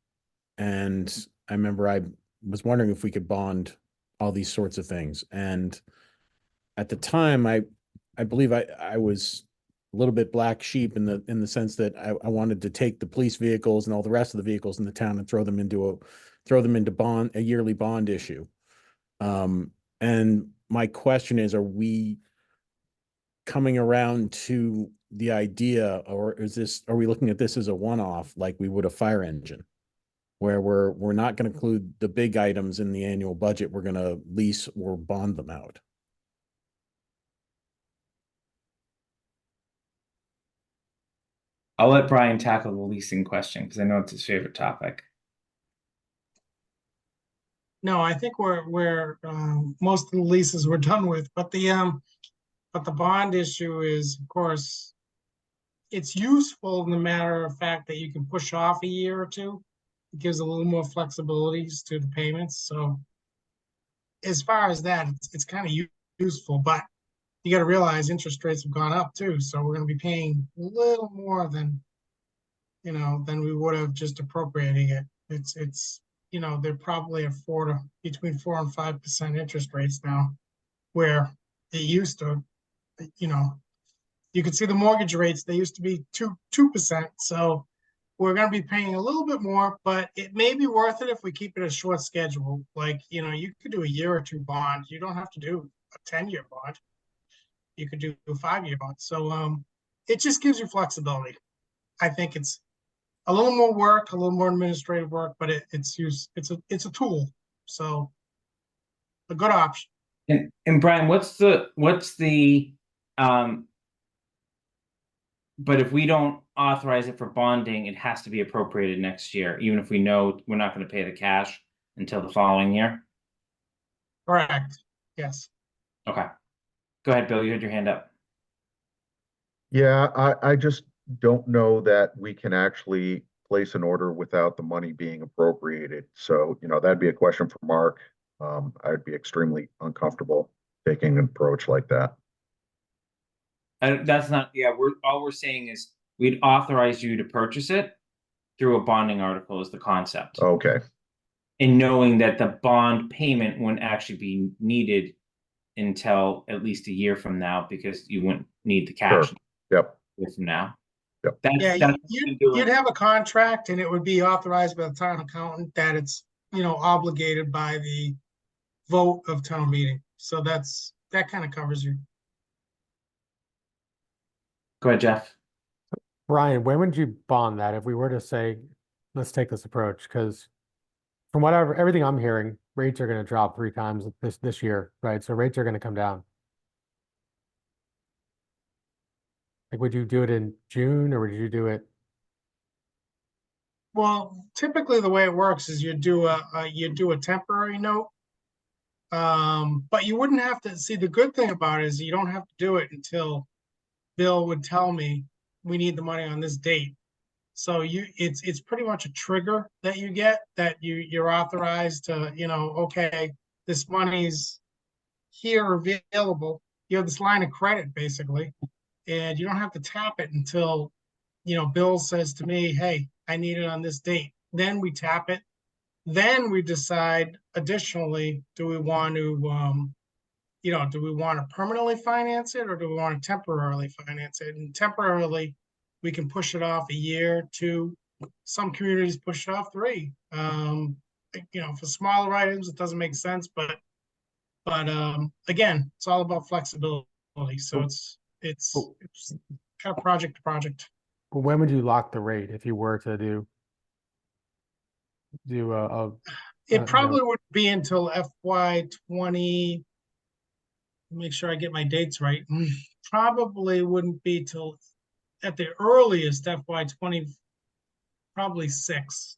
D: and I remember I was wondering if we could bond all these sorts of things, and at the time I believe I was a little bit black sheep in the sense that I wanted to take the police vehicles and all the rest of the vehicles in the town and throw them into a yearly bond issue. And my question is, are we coming around to the idea, or are we looking at this as a one-off like we would a fire engine, where we're not going to include the big items in the annual budget, we're going to lease or bond them out?
A: I'll let Brian tackle the leasing question because I know it's his favorite topic.
I: No, I think we're most of the leases we're done with, but the bond issue is, of course, it's useful in the matter of fact that you can push off a year or two. It gives a little more flexibilities to the payments. So as far as that, it's kind of useful, but you got to realize interest rates have gone up too. So we're going to be paying a little more than, than we would have just appropriating it. It's, they're probably at between 4 and 5% interest rates now, where it used to, you could see the mortgage rates, they used to be 2%. So we're going to be paying a little bit more, but it may be worth it if we keep it a short schedule. Like, you could do a year or two bond. You don't have to do a 10-year bond. You could do a 5-year bond. So it just gives you flexibility. I think it's a little more work, a little more administrative work, but it's a tool. So a good option.
A: And Brian, what's the but if we don't authorize it for bonding, it has to be appropriated next year, even if we know we're not going to pay the cash until the following year?
I: Correct. Yes.
A: Okay. Go ahead, Bill. You had your hand up.
H: Yeah, I just don't know that we can actually place an order without the money being appropriated. So, that'd be a question for Mark. I'd be extremely uncomfortable taking an approach like that.
A: That's not, yeah, all we're saying is we'd authorize you to purchase it through a bonding article is the concept.
H: Okay,
A: And knowing that the bond payment wouldn't actually be needed until at least a year from now, because you wouldn't need the cash
H: sure. Yep.
A: a year from now.
H: Yep.
I: Yeah, you'd have a contract and it would be authorized by the town accountant that it's, obligated by the vote of town meeting. So that kind of covers you.
A: Go ahead, Jeff.
C: Brian, when would you bond that if we were to say, let's take this approach? Because from everything I'm hearing, rates are going to drop 3 times this year, right? So rates are going to come down. Like, would you do it in June or would you do it?
I: Well, typically the way it works is you do a temporary note. But you wouldn't have to see, the good thing about it is you don't have to do it until Bill would tell me we need the money on this date. So it's pretty much a trigger that you get, that you're authorized to, okay, this money's here available. You have this line of credit basically, and you don't have to tap it until, Bill says to me, hey, I need it on this date. Then we tap it. Then we decide additionally, do we want to permanently finance it or do we want to temporarily finance it? And temporarily, we can push it off a year, 2. Some communities push it off 3. For smaller items, it doesn't make sense, but again, it's all about flexibility. So it's kind of project to project.
C: But when would you lock the rate if you were to do
I: It probably would be until FY20. Make sure I get my dates right. Probably wouldn't be till at the earliest FY20, probably 6,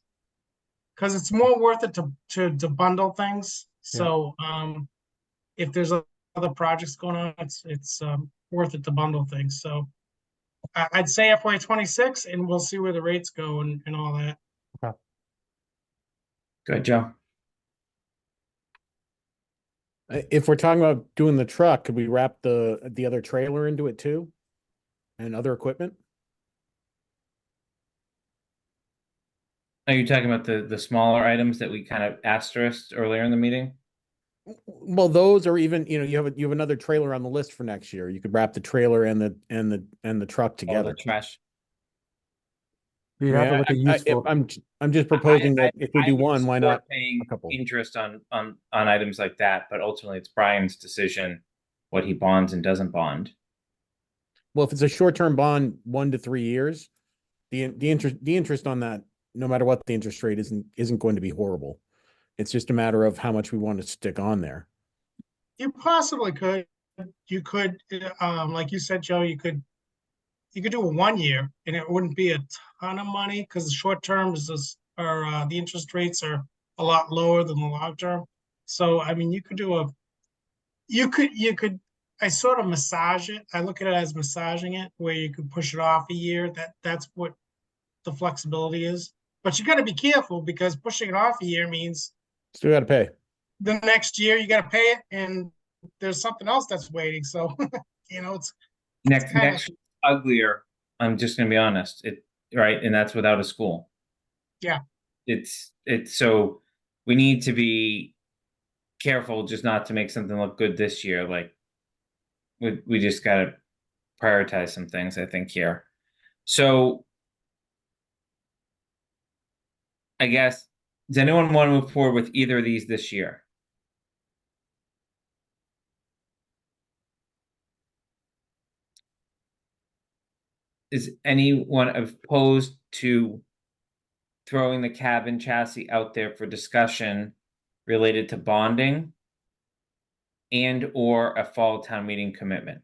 I: because it's more worth it to bundle things. So if there's other projects going on, it's worth it to bundle things. So I'd say FY26, and we'll see where the rates go and all that.
C: Okay.
A: Go ahead, Joe.
D: If we're talking about doing the truck, could we wrap the other trailer into it too? And other equipment?
A: Are you talking about the smaller items that we kind of asterisked earlier in the meeting?
D: Well, those are even, you have another trailer on the list for next year. You could wrap the trailer and the truck together.
A: The trash.
C: You have to look at useful.
D: I'm just proposing that if we do one, why not
A: paying
D: a couple?
A: interest on items like that, but ultimately it's Brian's decision what he bonds and doesn't bond.
D: Well, if it's a short-term bond, 1 to 3 years, the interest on that, no matter what the interest rate isn't going to be horrible. It's just a matter of how much we want to stick on there.
I: You possibly could. You could, like you said, Joe, you could do a 1 year and it wouldn't be a ton of money because the short term the interest rates are a lot lower than the long term. So, I mean, you could, I sort of massage it. I look at it as massaging it, where you could push it off a year. That's what the flexibility is. But you got to be careful, because pushing it off a year means
D: Still got to pay.
I: the next year you got to pay it, and there's something else that's waiting. So it's
A: Next
I: kind of,
A: next uglier. I'm just gonna be honest. Right, and that's without a school.
I: yeah.
A: It's so we need to be careful just not to make something look good this year. Like we just gotta prioritize some things, I think, here. So I guess, does anyone want to move forward with either of these this year? Is anyone opposed to throwing the cabin chassis out there for discussion related to bonding and or a fall town meeting commitment?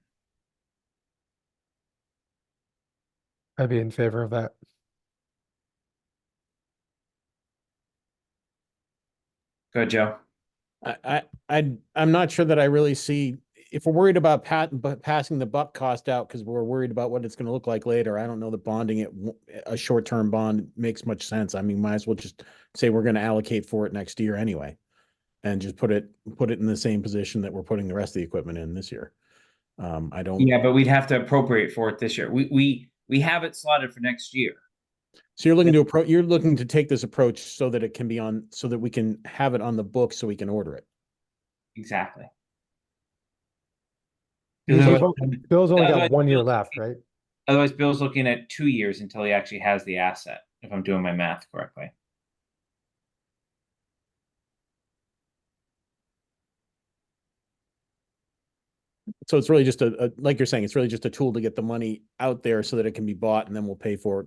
C: I'd be in favor of that.
A: Go, Joe.
D: I'm not sure that I really see, if we're worried about passing the buck cost out because we're worried about what it's going to look like later, I don't know that bonding it, a short-term bond makes much sense. I mean, might as well just say we're going to allocate for it next year anyway. And just put it in the same position that we're putting the rest of the equipment in this year. I don't.
A: Yeah, but we'd have to appropriate for it this year. We have it slotted for next year.
D: So you're looking to take this approach so that it can be on, so that we can have it on the book so we can order it.
A: Exactly.
C: So Bill's only got
A: otherwise
C: 1 year
A: Bill-
C: left, right?
A: Otherwise, Bill's looking at 2 years until he actually has the asset, if I'm doing my math correctly.
D: So it's really just like you're saying, it's really just a tool to get the money out there so that it can be bought and then we'll pay for it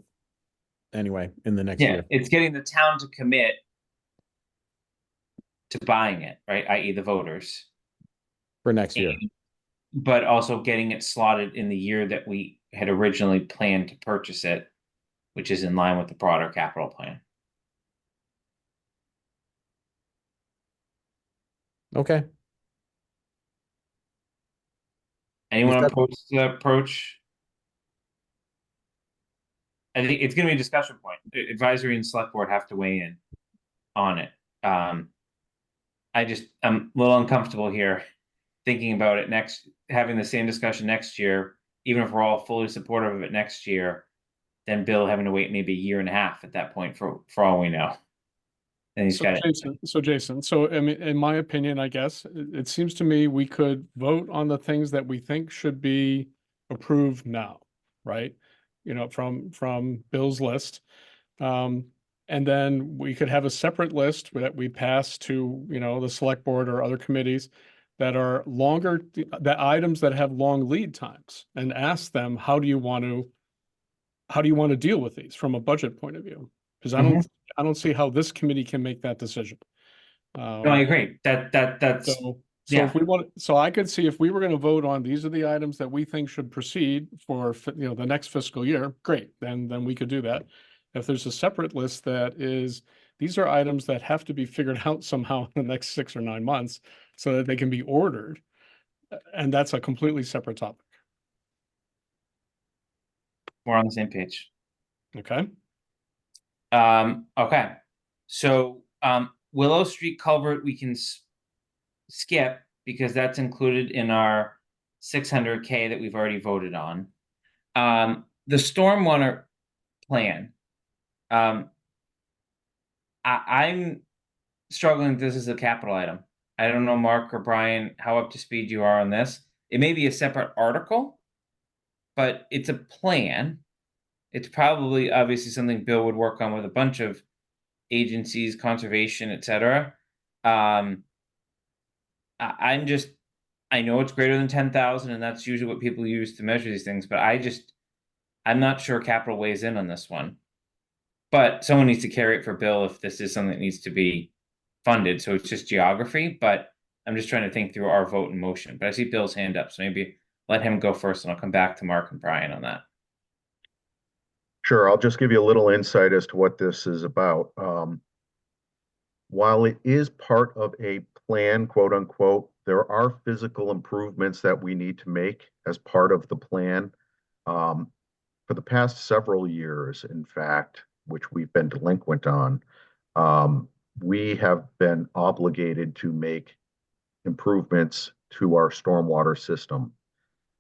D: anyway in the next
A: Yeah,
D: year.
A: it's getting the town to commit to buying it, right? I.e. the voters.
D: For next year.
A: But also getting it slotted in the year that we had originally planned to purchase it, which is in line with the broader capital plan.
D: Okay.
A: Anyone
C: said-
A: opposed to the approach? I think it's going to be a discussion point. Advisory and select board have to weigh in on it. I'm a little uncomfortable here thinking about it having the same discussion next year, even if we're all fully supportive of it next year, then Bill having to wait maybe a year and a half at that point for all we know. And he's got it.
B: Jason, I mean, in my opinion, I guess, it seems to me we could vote on the things that we think should be approved now, right? From Bill's list. And then we could have a separate list that we pass to, the select board or other committees that are longer, the items that have long lead times, and ask them, how do you want to deal with these from a budget point of view? Because I don't see how this committee can make that decision.
A: No, I agree. That's
B: So if we want, so I could see if we were going to vote on, these are the items that we think should proceed for, the next fiscal year, great, then we could do that. If there's a separate list that is, these are items that have to be figured out somehow in the next 6 or 9 months so that they can be ordered. And that's a completely separate topic.
A: we're on the same page.
B: Okay.
A: Okay. So Willow Street culvert we can skip because that's included in our 600K that we've already voted on. The stormwater plan. I'm struggling. This is a capital item. I don't know, Mark or Brian, how up to speed you are on this. It may be a separate article, but it's a plan. It's probably obviously something Bill would work on with a bunch of agencies, conservation, etc. I know it's greater than 10,000, and that's usually what people use to measure these things. But I'm not sure capital weighs in on this one. But someone needs to carry it for Bill if this is something that needs to be funded. So it's just geography. But I'm just trying to think through our vote in motion. But I see Bill's hand up, so maybe let him go first, and I'll come back to Mark and Brian on that.
H: Sure, I'll just give you a little insight as to what this is about. While it is part of a plan, quote unquote, there are physical improvements that we need to make as part of the plan. For the past several years, in fact, which we've been delinquent on, we have been obligated to make improvements to our stormwater system.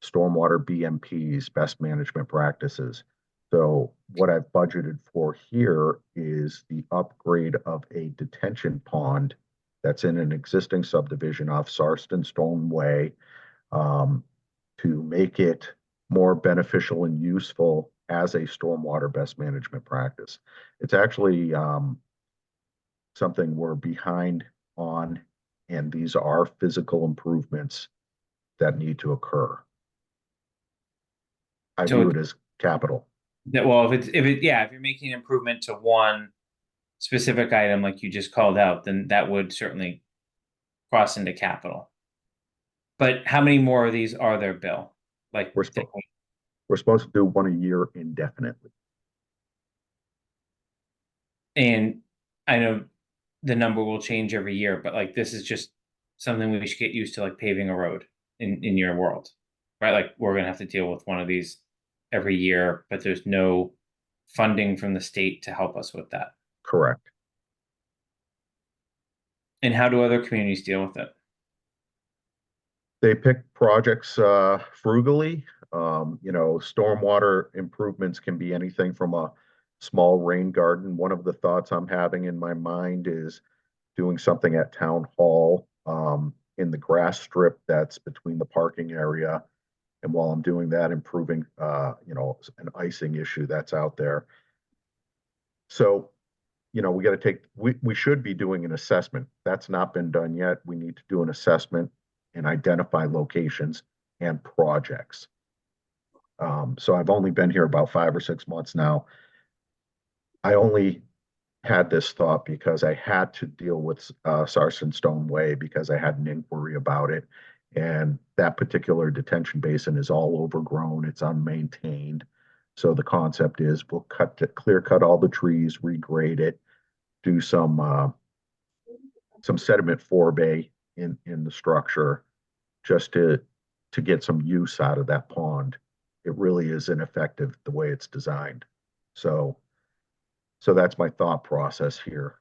H: stormwater BMPs, best management practices. So what I've budgeted for here is the upgrade of a detention pond that's in an existing subdivision off Sarston Stone Way, to make it more beneficial and useful as a stormwater best management practice. It's actually something we're behind on, and these are physical improvements that need to occur. I
A: So
H: view it as capital.
A: that, well, if you're making an improvement to one specific item like you just called out, then that would certainly cross into capital. But how many more of these are there, Bill? Like,
H: We're supposed to do one a year indefinitely.
A: and I know the number will change every year, but like this is just something we should get used to, like paving a road in your world, right? Like we're gonna have to deal with one of these every year, but there's no funding from the state to help us with that.
H: Correct.
A: And how do other communities deal with it?
H: They pick projects frugally. Stormwater improvements can be anything from a small rain garden. One of the thoughts I'm having in my mind is doing something at Town Hall, in the grass strip that's between the parking area. And while I'm doing that, improving, an icing issue that's out there. So, we should be doing an assessment. That's not been done yet. We need to do an assessment and identify locations and projects. So I've only been here about 5 or 6 months now. I only had this thought because I had to deal with Sarston Stone Way because I had an inquiry about it. And that particular detention basin is all overgrown. It's unmaintained. So the concept is we'll clear cut all the trees, regrade it, do some sediment forebay in the structure just to get some use out of that pond. It really is ineffective the way it's designed. So that's my thought process here.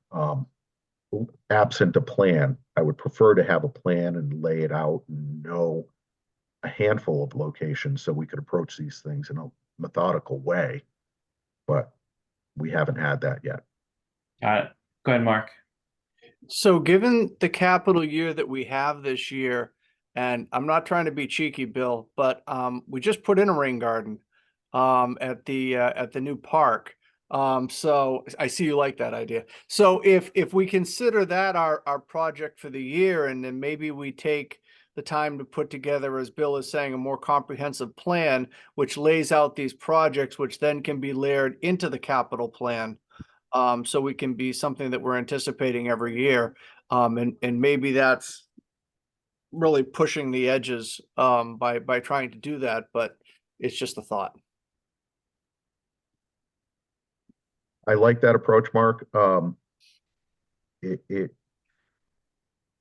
H: Absent a plan, I would prefer to have a plan and lay it out and know a handful of locations so we could approach these things in a methodical way. But we haven't had that yet.
A: Got it. Go ahead, Mark.
G: So given the capital year that we have this year, and I'm not trying to be cheeky, Bill, but we just put in a rain garden at the new park. So I see you like that idea. So if we consider that our project for the year, and then maybe we take the time to put together, as Bill is saying, a more comprehensive plan, which lays out these projects, which then can be layered into the capital plan. So we can be something that we're anticipating every year. And maybe that's really pushing the edges by trying to do that, but it's just a thought.
H: I like that approach, Mark.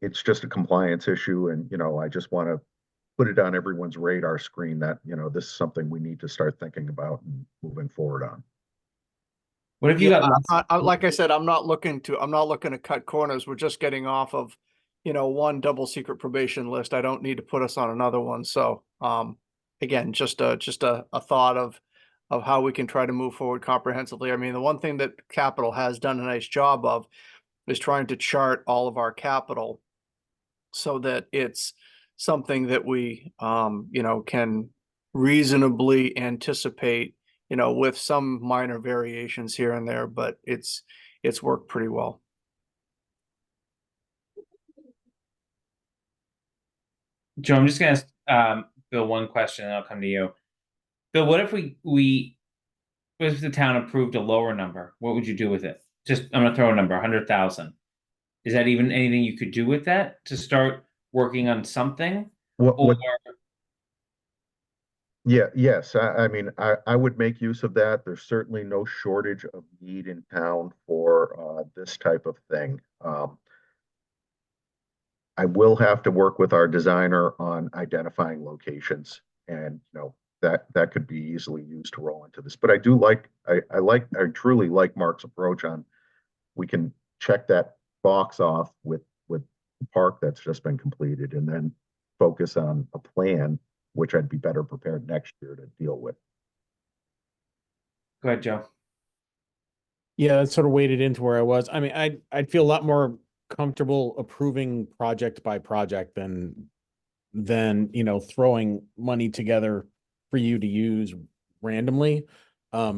H: It's just a compliance issue, and I just want to put it on everyone's radar screen that this is something we need to start thinking about and moving forward on.
A: What have you
G: Yeah,
A: got?
G: like I said, I'm not looking to cut corners. We're just getting off of, one double secret probation list. I don't need to put us on another one. So, again, just a thought of how we can try to move forward comprehensively. I mean, the one thing that capital has done a nice job of is trying to chart all of our capital so that it's something that we, can reasonably anticipate, with some minor variations here and there, but it's worked pretty well.
A: Joe, I'm just gonna ask Bill one question, and I'll come to you. Bill, what if what if the town approved a lower number? What would you do with it? Just, I'm gonna throw a number, 100,000. Is that even anything you could do with that to start working on something? Or
H: Yes. I mean, I would make use of that. There's certainly no shortage of need in town for this type of thing. I will have to work with our designer on identifying locations, and that could be easily used to roll into this. But I truly like Mark's approach on, we can check that box off with the park that's just been completed, and then focus on a plan which I'd be better prepared next year to deal with.
A: Go ahead, Joe.
D: Yeah, that sort of waded into where I was. I mean, I'd feel a lot more comfortable approving project by project than throwing money together for you to use randomly.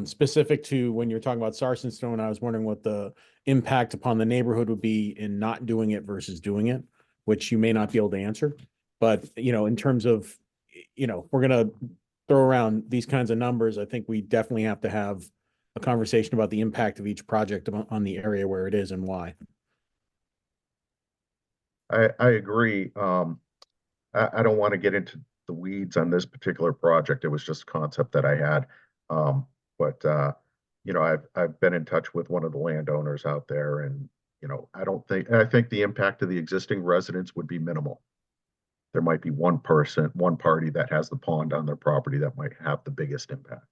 D: Specific to when you're talking about Sarsen Stone, I was wondering what the impact upon the neighborhood would be in not doing it versus doing it, which you may not be able to answer. But in terms of we're gonna throw around these kinds of numbers, I think we definitely have to have a conversation about the impact of each project on the area where it is and why.
H: I agree. I don't want to get into the weeds on this particular project. It was just a concept that I had. But I've been in touch with one of the landowners out there, and I think the impact of the existing residents would be minimal. There might be one party that has the pond on their property that might have the biggest impact.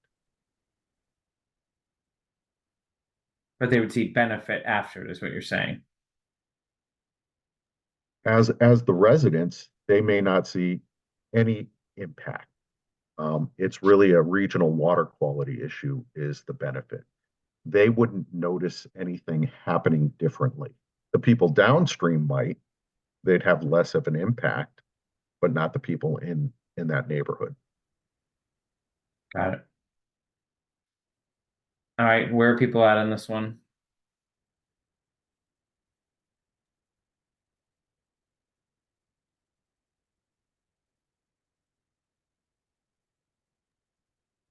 A: But they would see benefit after it, is what you're saying.
H: As the residents, they may not see any impact. It's really a regional water quality issue is the benefit. They wouldn't notice anything happening differently. The people downstream might, they'd have less of an impact, but not the people in that neighborhood.
A: Got it. All right, where are people at on this one?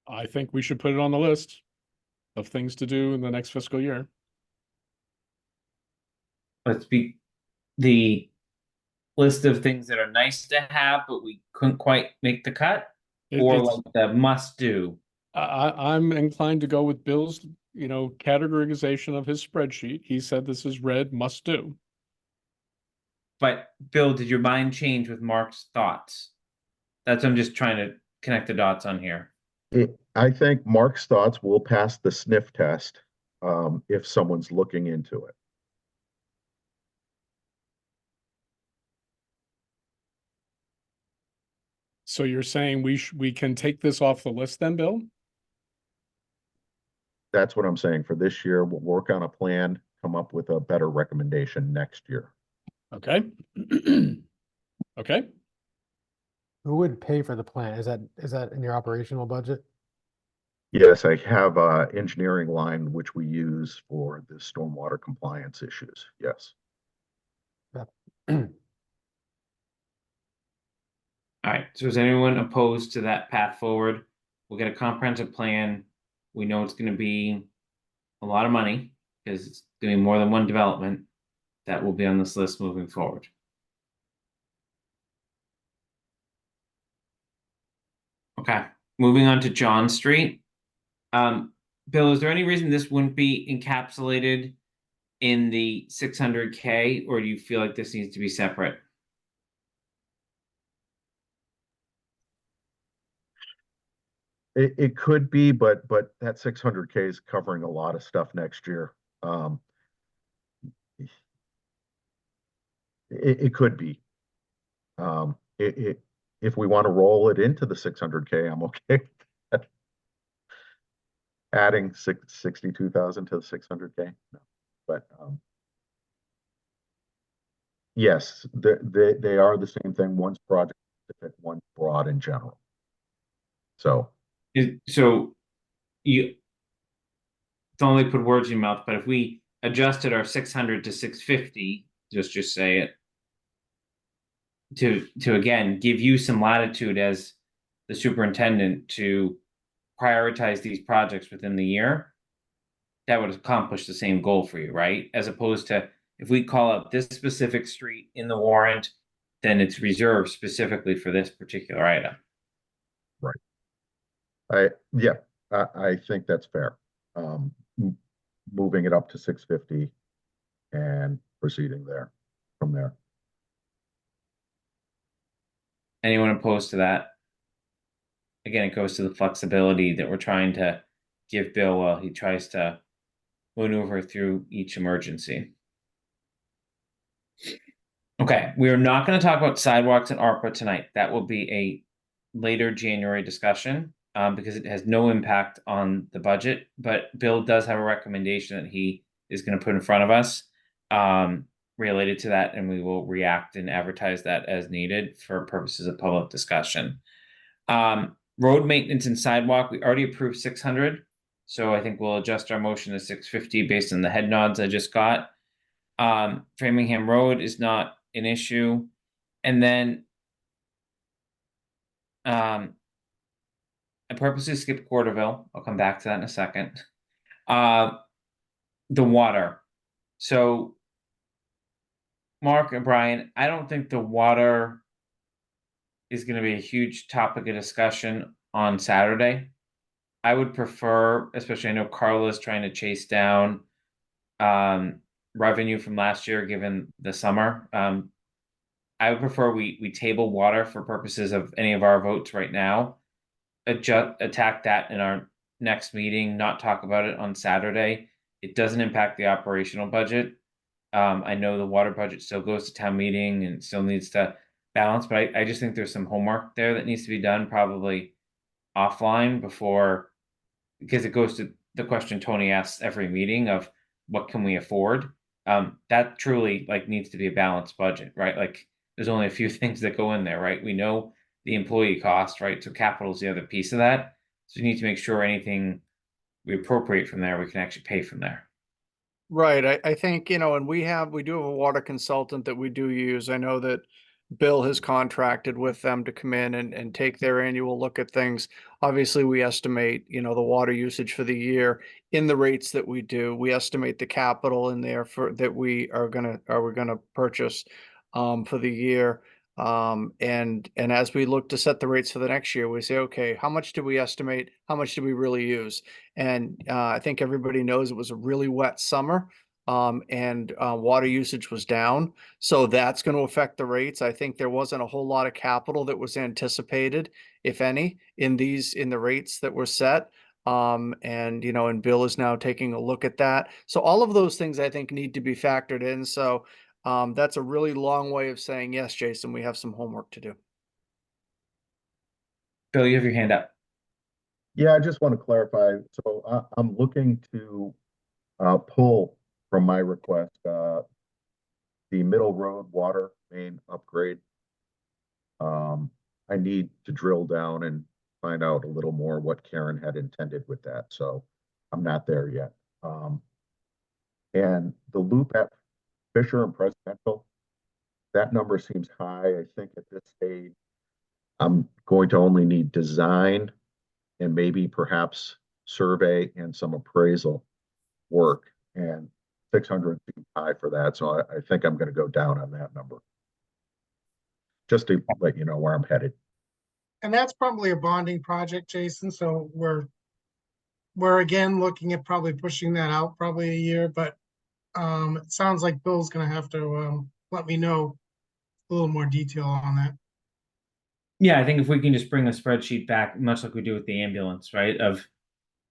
B: I think we should put it on the list of things to do in the next fiscal year.
A: Let's be the list of things that are nice to have, but we couldn't quite make the cut, or
B: It's-
A: like the must do.
B: I'm inclined to go with Bill's, categorization of his spreadsheet. He said this is red must do.
A: But Bill, did your mind change with Mark's thoughts? That's I'm just trying to connect the dots on here.
H: I think Mark's thoughts will pass the sniff test if someone's looking into it.
B: So you're saying we can take this off the list then, Bill?
H: That's what I'm saying. For this year, we'll work on a plan, come up with a better recommendation next year.
B: Okay. Okay.
C: Who would pay for the plan? Is that in your operational budget?
H: Yes, I have a engineering line which we use for the stormwater compliance issues. Yes.
A: All right, so is anyone opposed to that path forward? We'll get a comprehensive plan. We know it's going to be a lot of money because it's going to be more than one development that will be on this list moving forward. Okay, moving on to John Street. Bill, is there any reason this wouldn't be encapsulated in the 600K, or do you feel like this needs to be separate?
H: It could be, but that 600K is covering a lot of stuff next year. It could be. If we want to roll it into the 600K, I'm okay with that. Adding 62,000 to the 600K. No. But yes, they are the same thing. One's project specific, one's broad in general. So
A: You don't only put words in your mouth, but if we adjusted our 600 to 650, just say it, to again give you some latitude as the superintendent to prioritize these projects within the year, that would accomplish the same goal for you, right? As opposed to if we call out this specific street in the warrant, then it's reserved specifically for this particular item.
H: Right. I think that's fair. Moving it up to 650 and proceeding from there.
A: Anyone opposed to that? Again, it goes to the flexibility that we're trying to give Bill while he tries to maneuver through each emergency. Okay, we are not going to talk about sidewalks and ARPA tonight. That will be a later January discussion, because it has no impact on the budget, but Bill does have a recommendation that he is going to put in front of us, related to that, and we will react and advertise that as needed for purposes of public discussion. Road maintenance and sidewalk, we already approved 600, so I think we'll adjust our motion to 650 based on the head nods I just got. Framingham Road is not an issue. And then I purposely skipped Quarterville. I'll come back to that in a second. The water. So Mark and Brian, I don't think the water is going to be a huge topic of discussion on Saturday. I would prefer, especially I know Carla's trying to chase down revenue from last year given the summer. I would prefer we table water for purposes of any of our votes right now. Attack that in our next meeting, not talk about it on Saturday. It doesn't impact the operational budget. I know the water budget still goes to town meeting and still needs to balance, but I just think there's some homework there that needs to be done probably offline before, because it goes to the question Tony asks every meeting of what can we afford? That truly like needs to be a balanced budget, right? Like there's only a few things that go in there, right? We know the employee cost, right? So capital is the other piece of that. So you need to make sure anything we appropriate from there, we can actually pay from there.
G: Right. I think, and we do have a water consultant that we do use. I know that Bill has contracted with them to come in and take their annual look at things. Obviously, we estimate, the water usage for the year in the rates that we do. We estimate the capital in there for that we're gonna purchase for the year. And as we look to set the rates for the next year, we say, okay, how much do we estimate? How much do we really use? And I think everybody knows it was a really wet summer, and water usage was down. So that's going to affect the rates. I think there wasn't a whole lot of capital that was anticipated, if any, in the rates that were set. And Bill is now taking a look at that. So all of those things I think need to be factored in. So that's a really long way of saying, yes, Jason, we have some homework to do.
A: Bill, you have your hand up.
H: Yeah, I just want to clarify. So I'm looking to pull from my request the Middle Road water main upgrade. I need to drill down and find out a little more what Karen had intended with that. So I'm not there yet. And the loop at Fisher and Presidential, that number seems high. I think at this stage, I'm going to only need design and maybe perhaps survey and some appraisal work, and 600 seems high for that. So I think I'm going to go down on that number. Just to let you know where I'm headed.
I: And that's probably a bonding project, Jason, so we're again looking at probably pushing that out probably a year, but it sounds like Bill's gonna have to let me know a little more detail on that.
A: Yeah, I think if we can just bring the spreadsheet back, much like we do with the ambulance, right? Of,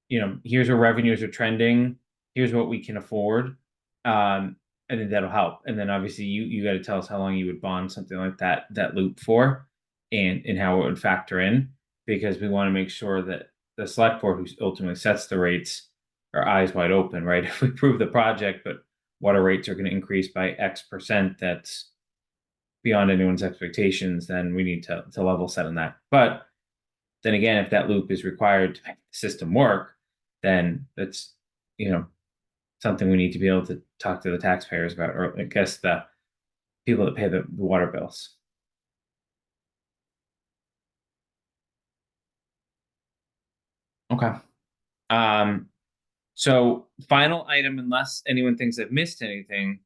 A: here's where revenues are trending, here's what we can afford. And then that'll help. And then obviously you got to tell us how long you would bond something like that loop for, and how it would factor in, because we want to make sure that the select board who ultimately sets the rates are eyes wide open, right? If we approve the project, but water rates are going to increase by X%, that's beyond anyone's expectations, then we need to level set on that. But then again, if that loop is required to make the system work, then that's, something we need to be able to talk to the taxpayers about, or I guess the people that pay the water bills. Okay. So final item, unless anyone thinks I've missed anything,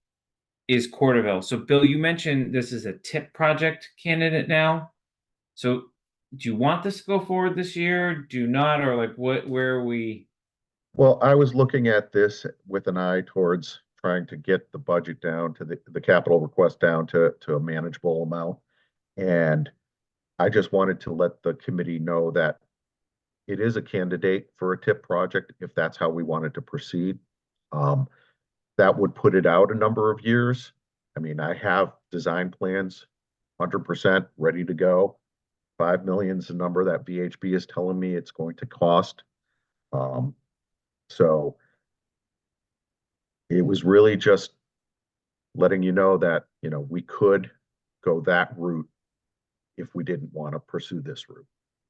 A: is Corderville. So Bill, you mentioned this is a TIP project candidate now. So do you want this to go forward this year? Do you not? Or like where are we?
H: Well, I was looking at this with an eye towards trying to get the budget down to the capital request down to a manageable amount. And I just wanted to let the committee know that it is a candidate for a TIP project if that's how we wanted to proceed. That would put it out a number of years. I mean, I have design plans 100% ready to go. 5 million is the number that VHB is telling me it's going to cost. So it was really just letting you know that, we could go that route if we didn't want to pursue this route.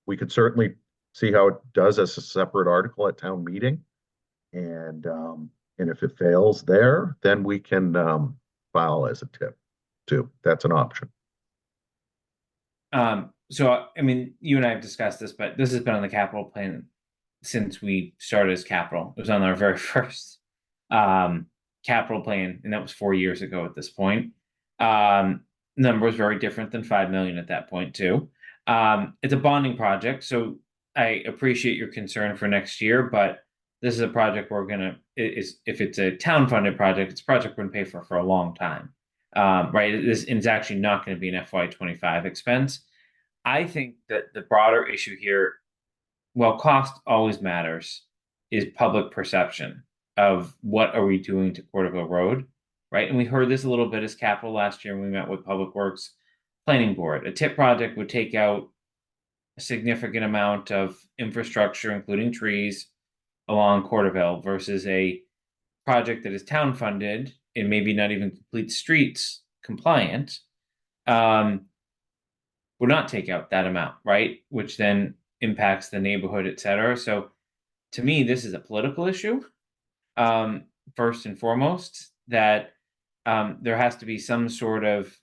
H: We could certainly see how it does as a separate article at town meeting. And if it fails there, then we can file as a tip too. That's an option.
A: So, I mean, you and I have discussed this, but this has been on the capital plan since we started as capital. It was on our very first capital plan, and that was 4 years ago at this point. Number was very different than 5 million at that point too. It's a bonding project, so I appreciate your concern for next year, but this is a project if it's a town funded project, it's a project we're gonna pay for a long time. Right, it's actually not going to be an FY25 expense. I think that the broader issue here, well, cost always matters, is public perception of what are we doing to Corderville Road, right? And we heard this a little bit as capital last year when we met with Public Works Planning Board. A tip project would take out a significant amount of infrastructure, including trees, along Corderville versus a project that is town funded and maybe not even complete streets compliant, would not take out that amount, right? Which then impacts the neighborhood, et cetera. So to me, this is a political issue, first and foremost, that there has to be some sort of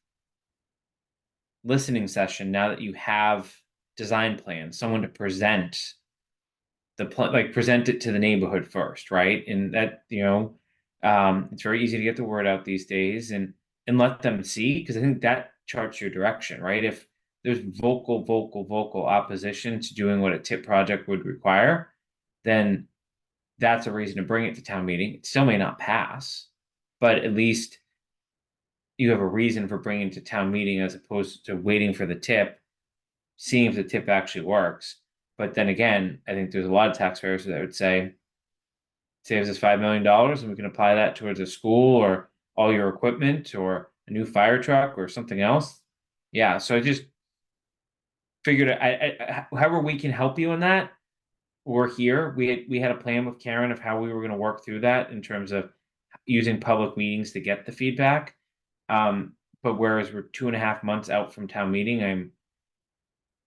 A: listening session now that you have design plans, someone to present present it to the neighborhood first, right? And that, it's very easy to get the word out these days and let them see, because I think that charts your direction, right? If there's vocal opposition to doing what a tip project would require, then that's a reason to bring it to town meeting. It still may not pass, but at least you have a reason for bringing it to town meeting as opposed to waiting for the tip, seeing if the tip actually works. But then again, I think there's a lot of taxpayers that would say, saves us $5 million and we can apply that towards a school or all your equipment or a new fire truck or something else. Yeah, so I just figured however we can help you in that, we're here. We had a plan with Karen of how we were going to work through that in terms of using public meetings to get the feedback. But whereas we're 2.5 months out from town meeting, I'm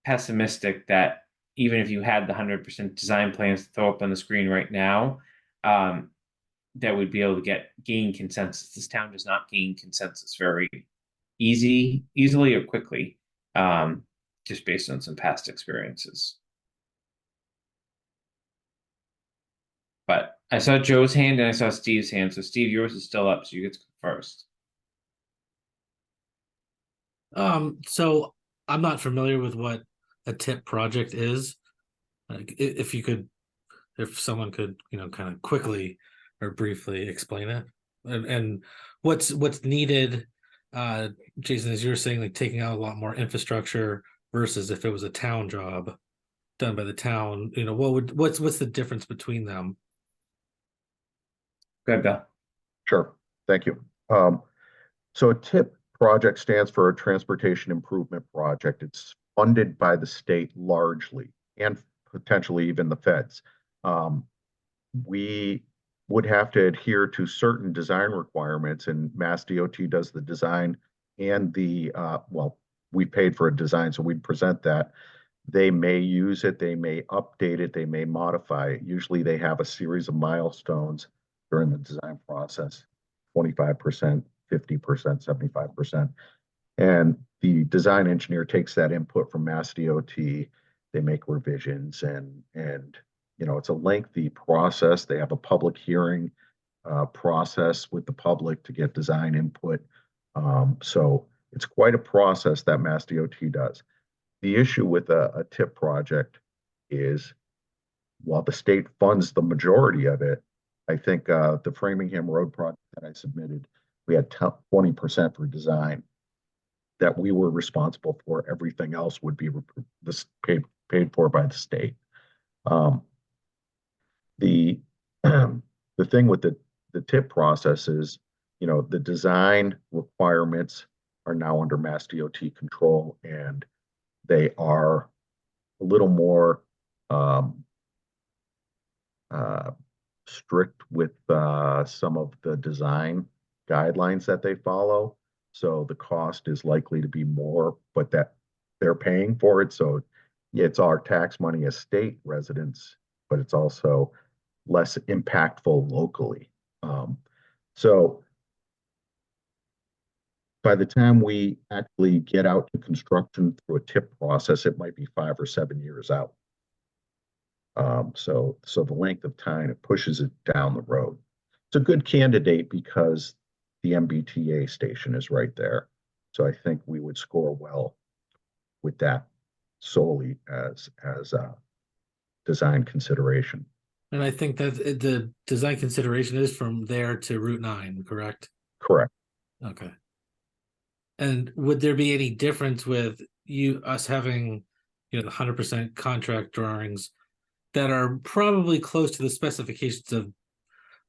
A: pessimistic that even if you had the 100% design plans to throw up on the screen right now, that we'd be able to gain consensus. This town does not gain consensus very easily or quickly, just based on some past experiences. But I saw Joe's hand and I saw Steve's hand. So Steve, yours is still up, so you get to go first.
F: So I'm not familiar with what a tip project is. Like, if someone could, kind of quickly or briefly explain it, and what's needed, Jason, as you were saying, like taking out a lot more infrastructure versus if it was a town job done by the town, what's the difference between them?
A: Go ahead, Bill.
H: Sure. Thank you. So a TIP project stands for a Transportation Improvement Project. It's funded by the state largely, and potentially even the feds. We would have to adhere to certain design requirements, and Mass DOT does the design and we paid for a design, so we'd present that. They may use it, they may update it, they may modify it. Usually they have a series of milestones during the design process, 25%, 50%, 75%. And the design engineer takes that input from Mass DOT, they make revisions, and it's a lengthy process. They have a public hearing process with the public to get design input. So it's quite a process that Mass DOT does. The issue with a TIP project is, while the state funds the majority of it, I think the Framingham Road project that I submitted, we had 20% for design that we were responsible for. Everything else would be paid for by the state. The thing with the TIP process is, the design requirements are now under Mass DOT control, and They are a little more strict with some of the design guidelines that they follow. So the cost is likely to be more, but that they're paying for it. So yeah, it's our tax money as state residents, but it's also less impactful locally. So by the time we actually get out to construction through a tip process, it might be 5 or 7 years out. So the length of time, it pushes it down the road. It's a good candidate because the MBTA station is right there. So I think we would score well with that solely as a design consideration.
F: And I think that the design consideration is from there to Route 9, correct?
H: Correct.
F: Okay. And would there be any difference with us having, the 100% contract drawings that are probably close to the specifications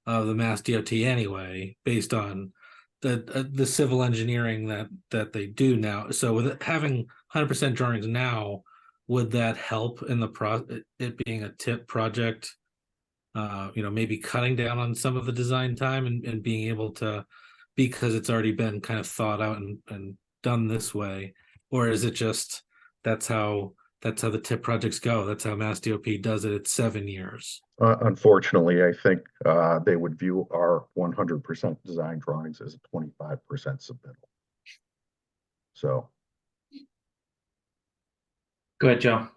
F: of the Mass DOT anyway, based on the civil engineering that they do now? So with having 100% drawings now, would that help in it being a tip project? Maybe cutting down on some of the design time and being able to, because it's already been kind of thought out and done this way? Or is it just that's how the tip projects go? That's how Mass DOT does it. It's 7 years.
H: Unfortunately, I think they would view our 100% design drawings as a 25% submittal. So.
A: Go ahead, Joe.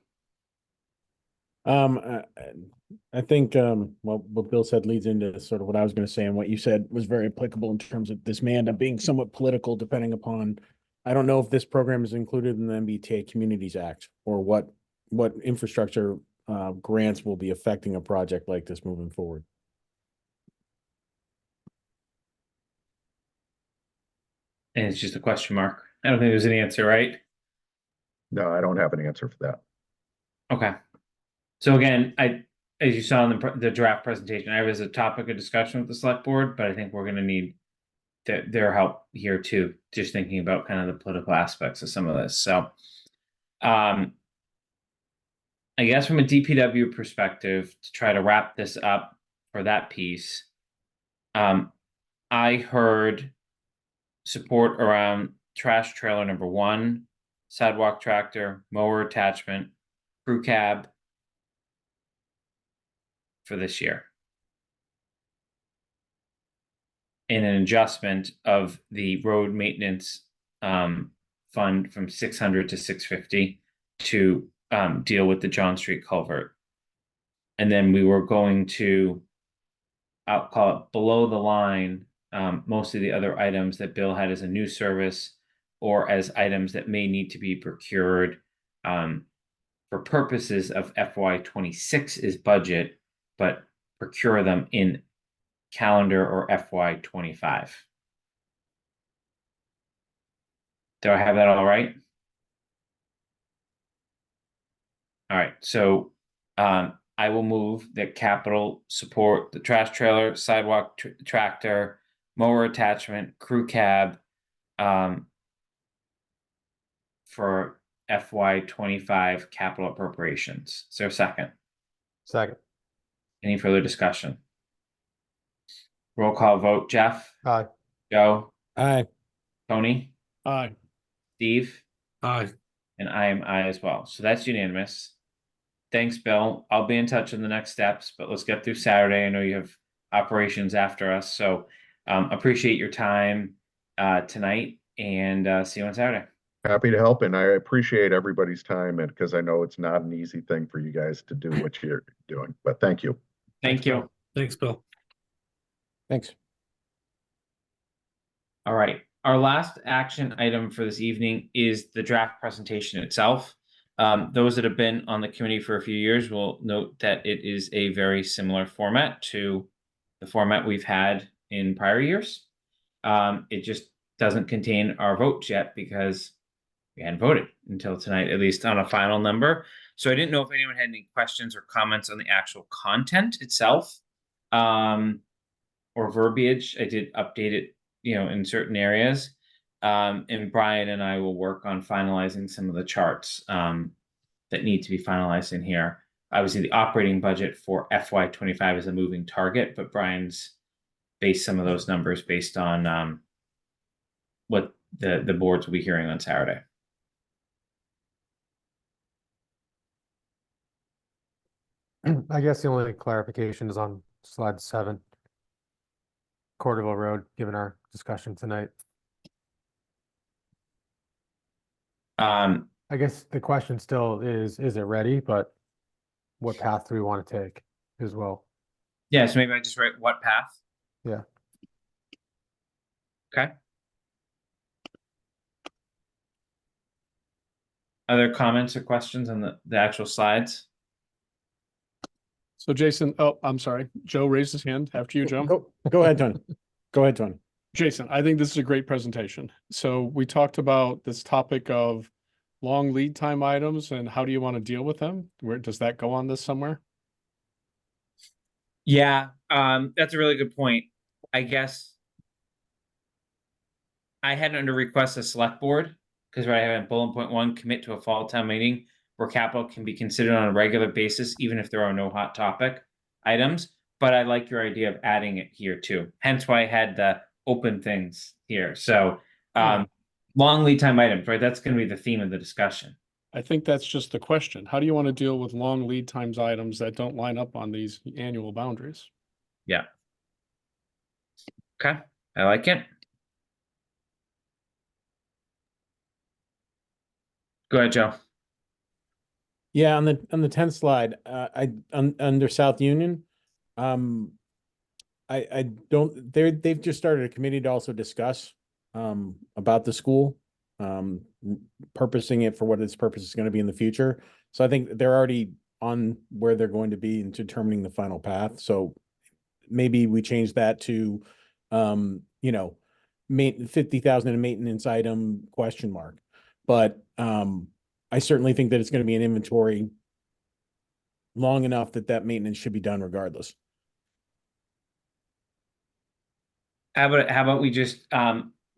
D: I think what Bill said leads into sort of what I was going to say, and what you said was very applicable in terms of this may end up being somewhat political, depending upon. I don't know if this program is included in the MBTA Communities Act, or what infrastructure grants will be affecting a project like this moving forward.
A: And it's just a question mark. I don't think there's an answer, right?
H: No, I don't have an answer for that.
A: Okay. So again, as you saw in the draft presentation, I was a topic of discussion with the select board, but I think we're going to need their help here too, just thinking about kind of the political aspects of some of this. So, I guess from a DPW perspective, to try to wrap this up for that piece, I heard support around trash trailer number 1, sidewalk tractor, mower attachment, crew cab for this year. And an adjustment of the road maintenance fund from 600 to 650 to deal with the John Street culvert. And then we were going to, I'll call it below the line, most of the other items that Bill had as a new service or as items that may need to be procured for purposes of FY26's budget, but procure them in calendar or FY25. Do I have that all right? All right, so I will move that capital support the trash trailer, sidewalk tractor, mower attachment, crew cab for FY25 capital appropriations. Is there a second?
C: Second.
A: Any further discussion? Roll call vote. Jeff?
C: Aye.
A: Joe?
D: Aye.
A: Tony?
B: Aye.
A: Steve?
F: Aye.
A: And I am aye as well. So that's unanimous. Thanks, Bill. I'll be in touch on the next steps, but let's get through Saturday. I know you have operations after us, so appreciate your time tonight, and see you on Saturday.
H: Happy to help, and I appreciate everybody's time, and because I know it's not an easy thing for you guys to do what you're doing, but thank you.
A: Thank you.
F: Thanks, Bill.
D: Thanks.
A: All right. Our last action item for this evening is the draft presentation itself. Those that have been on the committee for a few years will note that it is a very similar format to the format we've had in prior years. It just doesn't contain our votes yet because we hadn't voted until tonight, at least on a final number. So I didn't know if anyone had any questions or comments on the actual content itself, or verbiage. I did update it, in certain areas. And Brian and I will work on finalizing some of the charts that need to be finalized in here. Obviously, the operating budget for FY25 is a moving target, but Brian's based some of those numbers based on what the boards will be hearing on Saturday.
C: I guess the only clarification is on slide 7, Cordoville Road, given our discussion tonight. I guess the question still is it ready? But what path do we want to take as well?
A: Yeah, so maybe I just write what path.
C: Yeah.
A: Okay. Other comments or questions on the actual slides?
B: So Jason, oh, I'm sorry. Joe raised his hand after you, Joe.
D: Go ahead, Tony. Go ahead, Tony.
B: Jason, I think this is a great presentation. So we talked about this topic of long lead time items and how do you want to deal with them? Where does that go on this somewhere?
A: Yeah, that's a really good point. I guess I had under request a select board because I have bullet point 1, commit to a fall town meeting where capital can be considered on a regular basis, even if there are no hot topic items. But I like your idea of adding it here too. Hence why I had the open things here. So long lead time items, right? That's going to be the theme of the discussion.
B: I think that's just the question. How do you want to deal with long lead times items that don't line up on these annual boundaries?
A: Yeah. Okay, I like it. Go ahead, Joe.
D: Yeah, on the 10th slide, under South Union, I don't, they've just started a committee to also discuss about the school, purposing it for what its purpose is going to be in the future. So I think they're already on where they're going to be in determining the final path. So maybe we change that to, 50,000 in maintenance item ? But I certainly think that it's going to be an inventory long enough that maintenance should be done regardless.
A: How about we just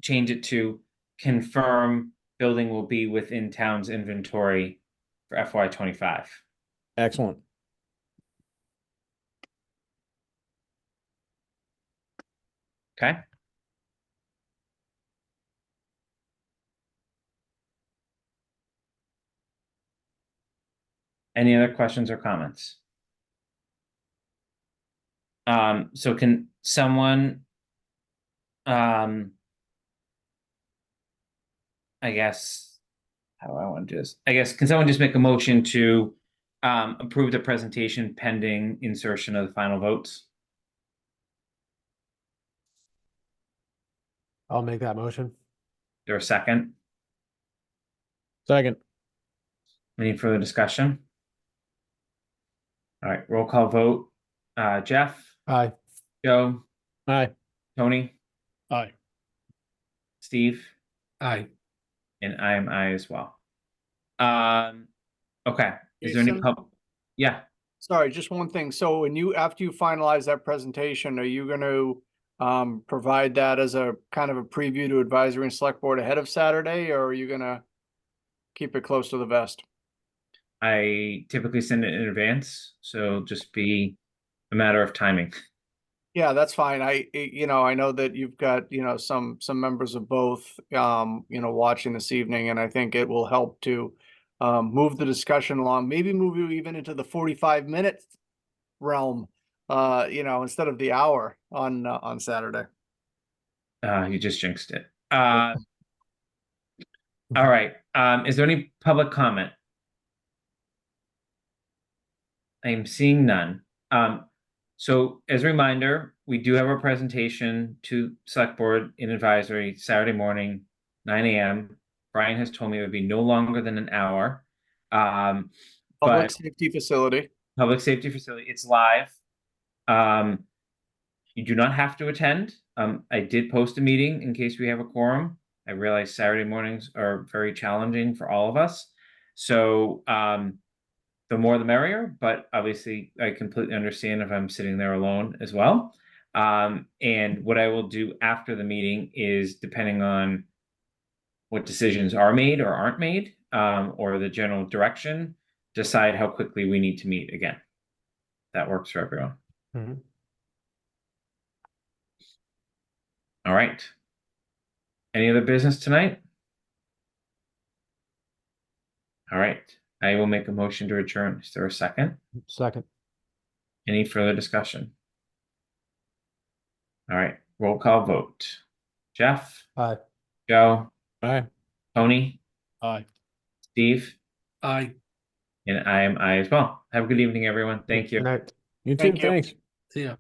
A: change it to confirm building will be within town's inventory for FY25.
D: Excellent.
A: Okay. Any other questions or comments? So can someone, I guess, how do I want to do this? I guess, can someone just make a motion to approve the presentation pending insertion of the final votes?
C: I'll make that motion.
A: Is there a second?
D: Second.
A: Any further discussion? All right, roll call vote. Jeff,
C: Aye.
A: Joe,
D: Aye.
A: Tony,
B: Aye.
A: Steve,
F: Aye.
A: and I am I as well. Okay. Is there any
G: Jason?
A: Yeah.
G: Sorry, just one thing. So after you finalize that presentation, are you going to provide that as a kind of a preview to advisory and select board ahead of Saturday, or are you going to keep it close to the vest?
A: I typically send it in advance, so just be a matter of timing.
G: Yeah, that's fine. I know that you've got, some members of both, watching this evening, and I think it will help to move the discussion along, maybe move you even into the 45-minute realm, instead of the hour on Saturday.
A: You just jinxed it. All right. Is there any public comment? I am seeing none. So as a reminder, we do have our presentation to select board in advisory Saturday morning, 9 a.m. Brian has told me it would be no longer than an hour.
G: Public safety facility.
A: Public safety facility. It's live. You do not have to attend. I did post a meeting in case we have a quorum. I realize Saturday mornings are very challenging for all of us. So the more the merrier, but obviously I completely understand if I'm sitting there alone as well. And what I will do after the meeting is, depending on what decisions are made or aren't made, or the general direction, decide how quickly we need to meet again. That works for everyone.
C: Mhm.
A: All right. Any other business tonight? All right. I will make a motion to adjourn. Is there a second?
C: Second.
A: Any further discussion? All right. Roll call vote. Jeff,
C: Aye.
A: Joe,
D: Bye.
A: Tony,
B: Aye.
A: Steve,
F: I
A: and I am I as well. Have a good evening, everyone. Thank you.
C: Good night.
D: You too,
G: Thank you.
D: thanks.
F: see ya.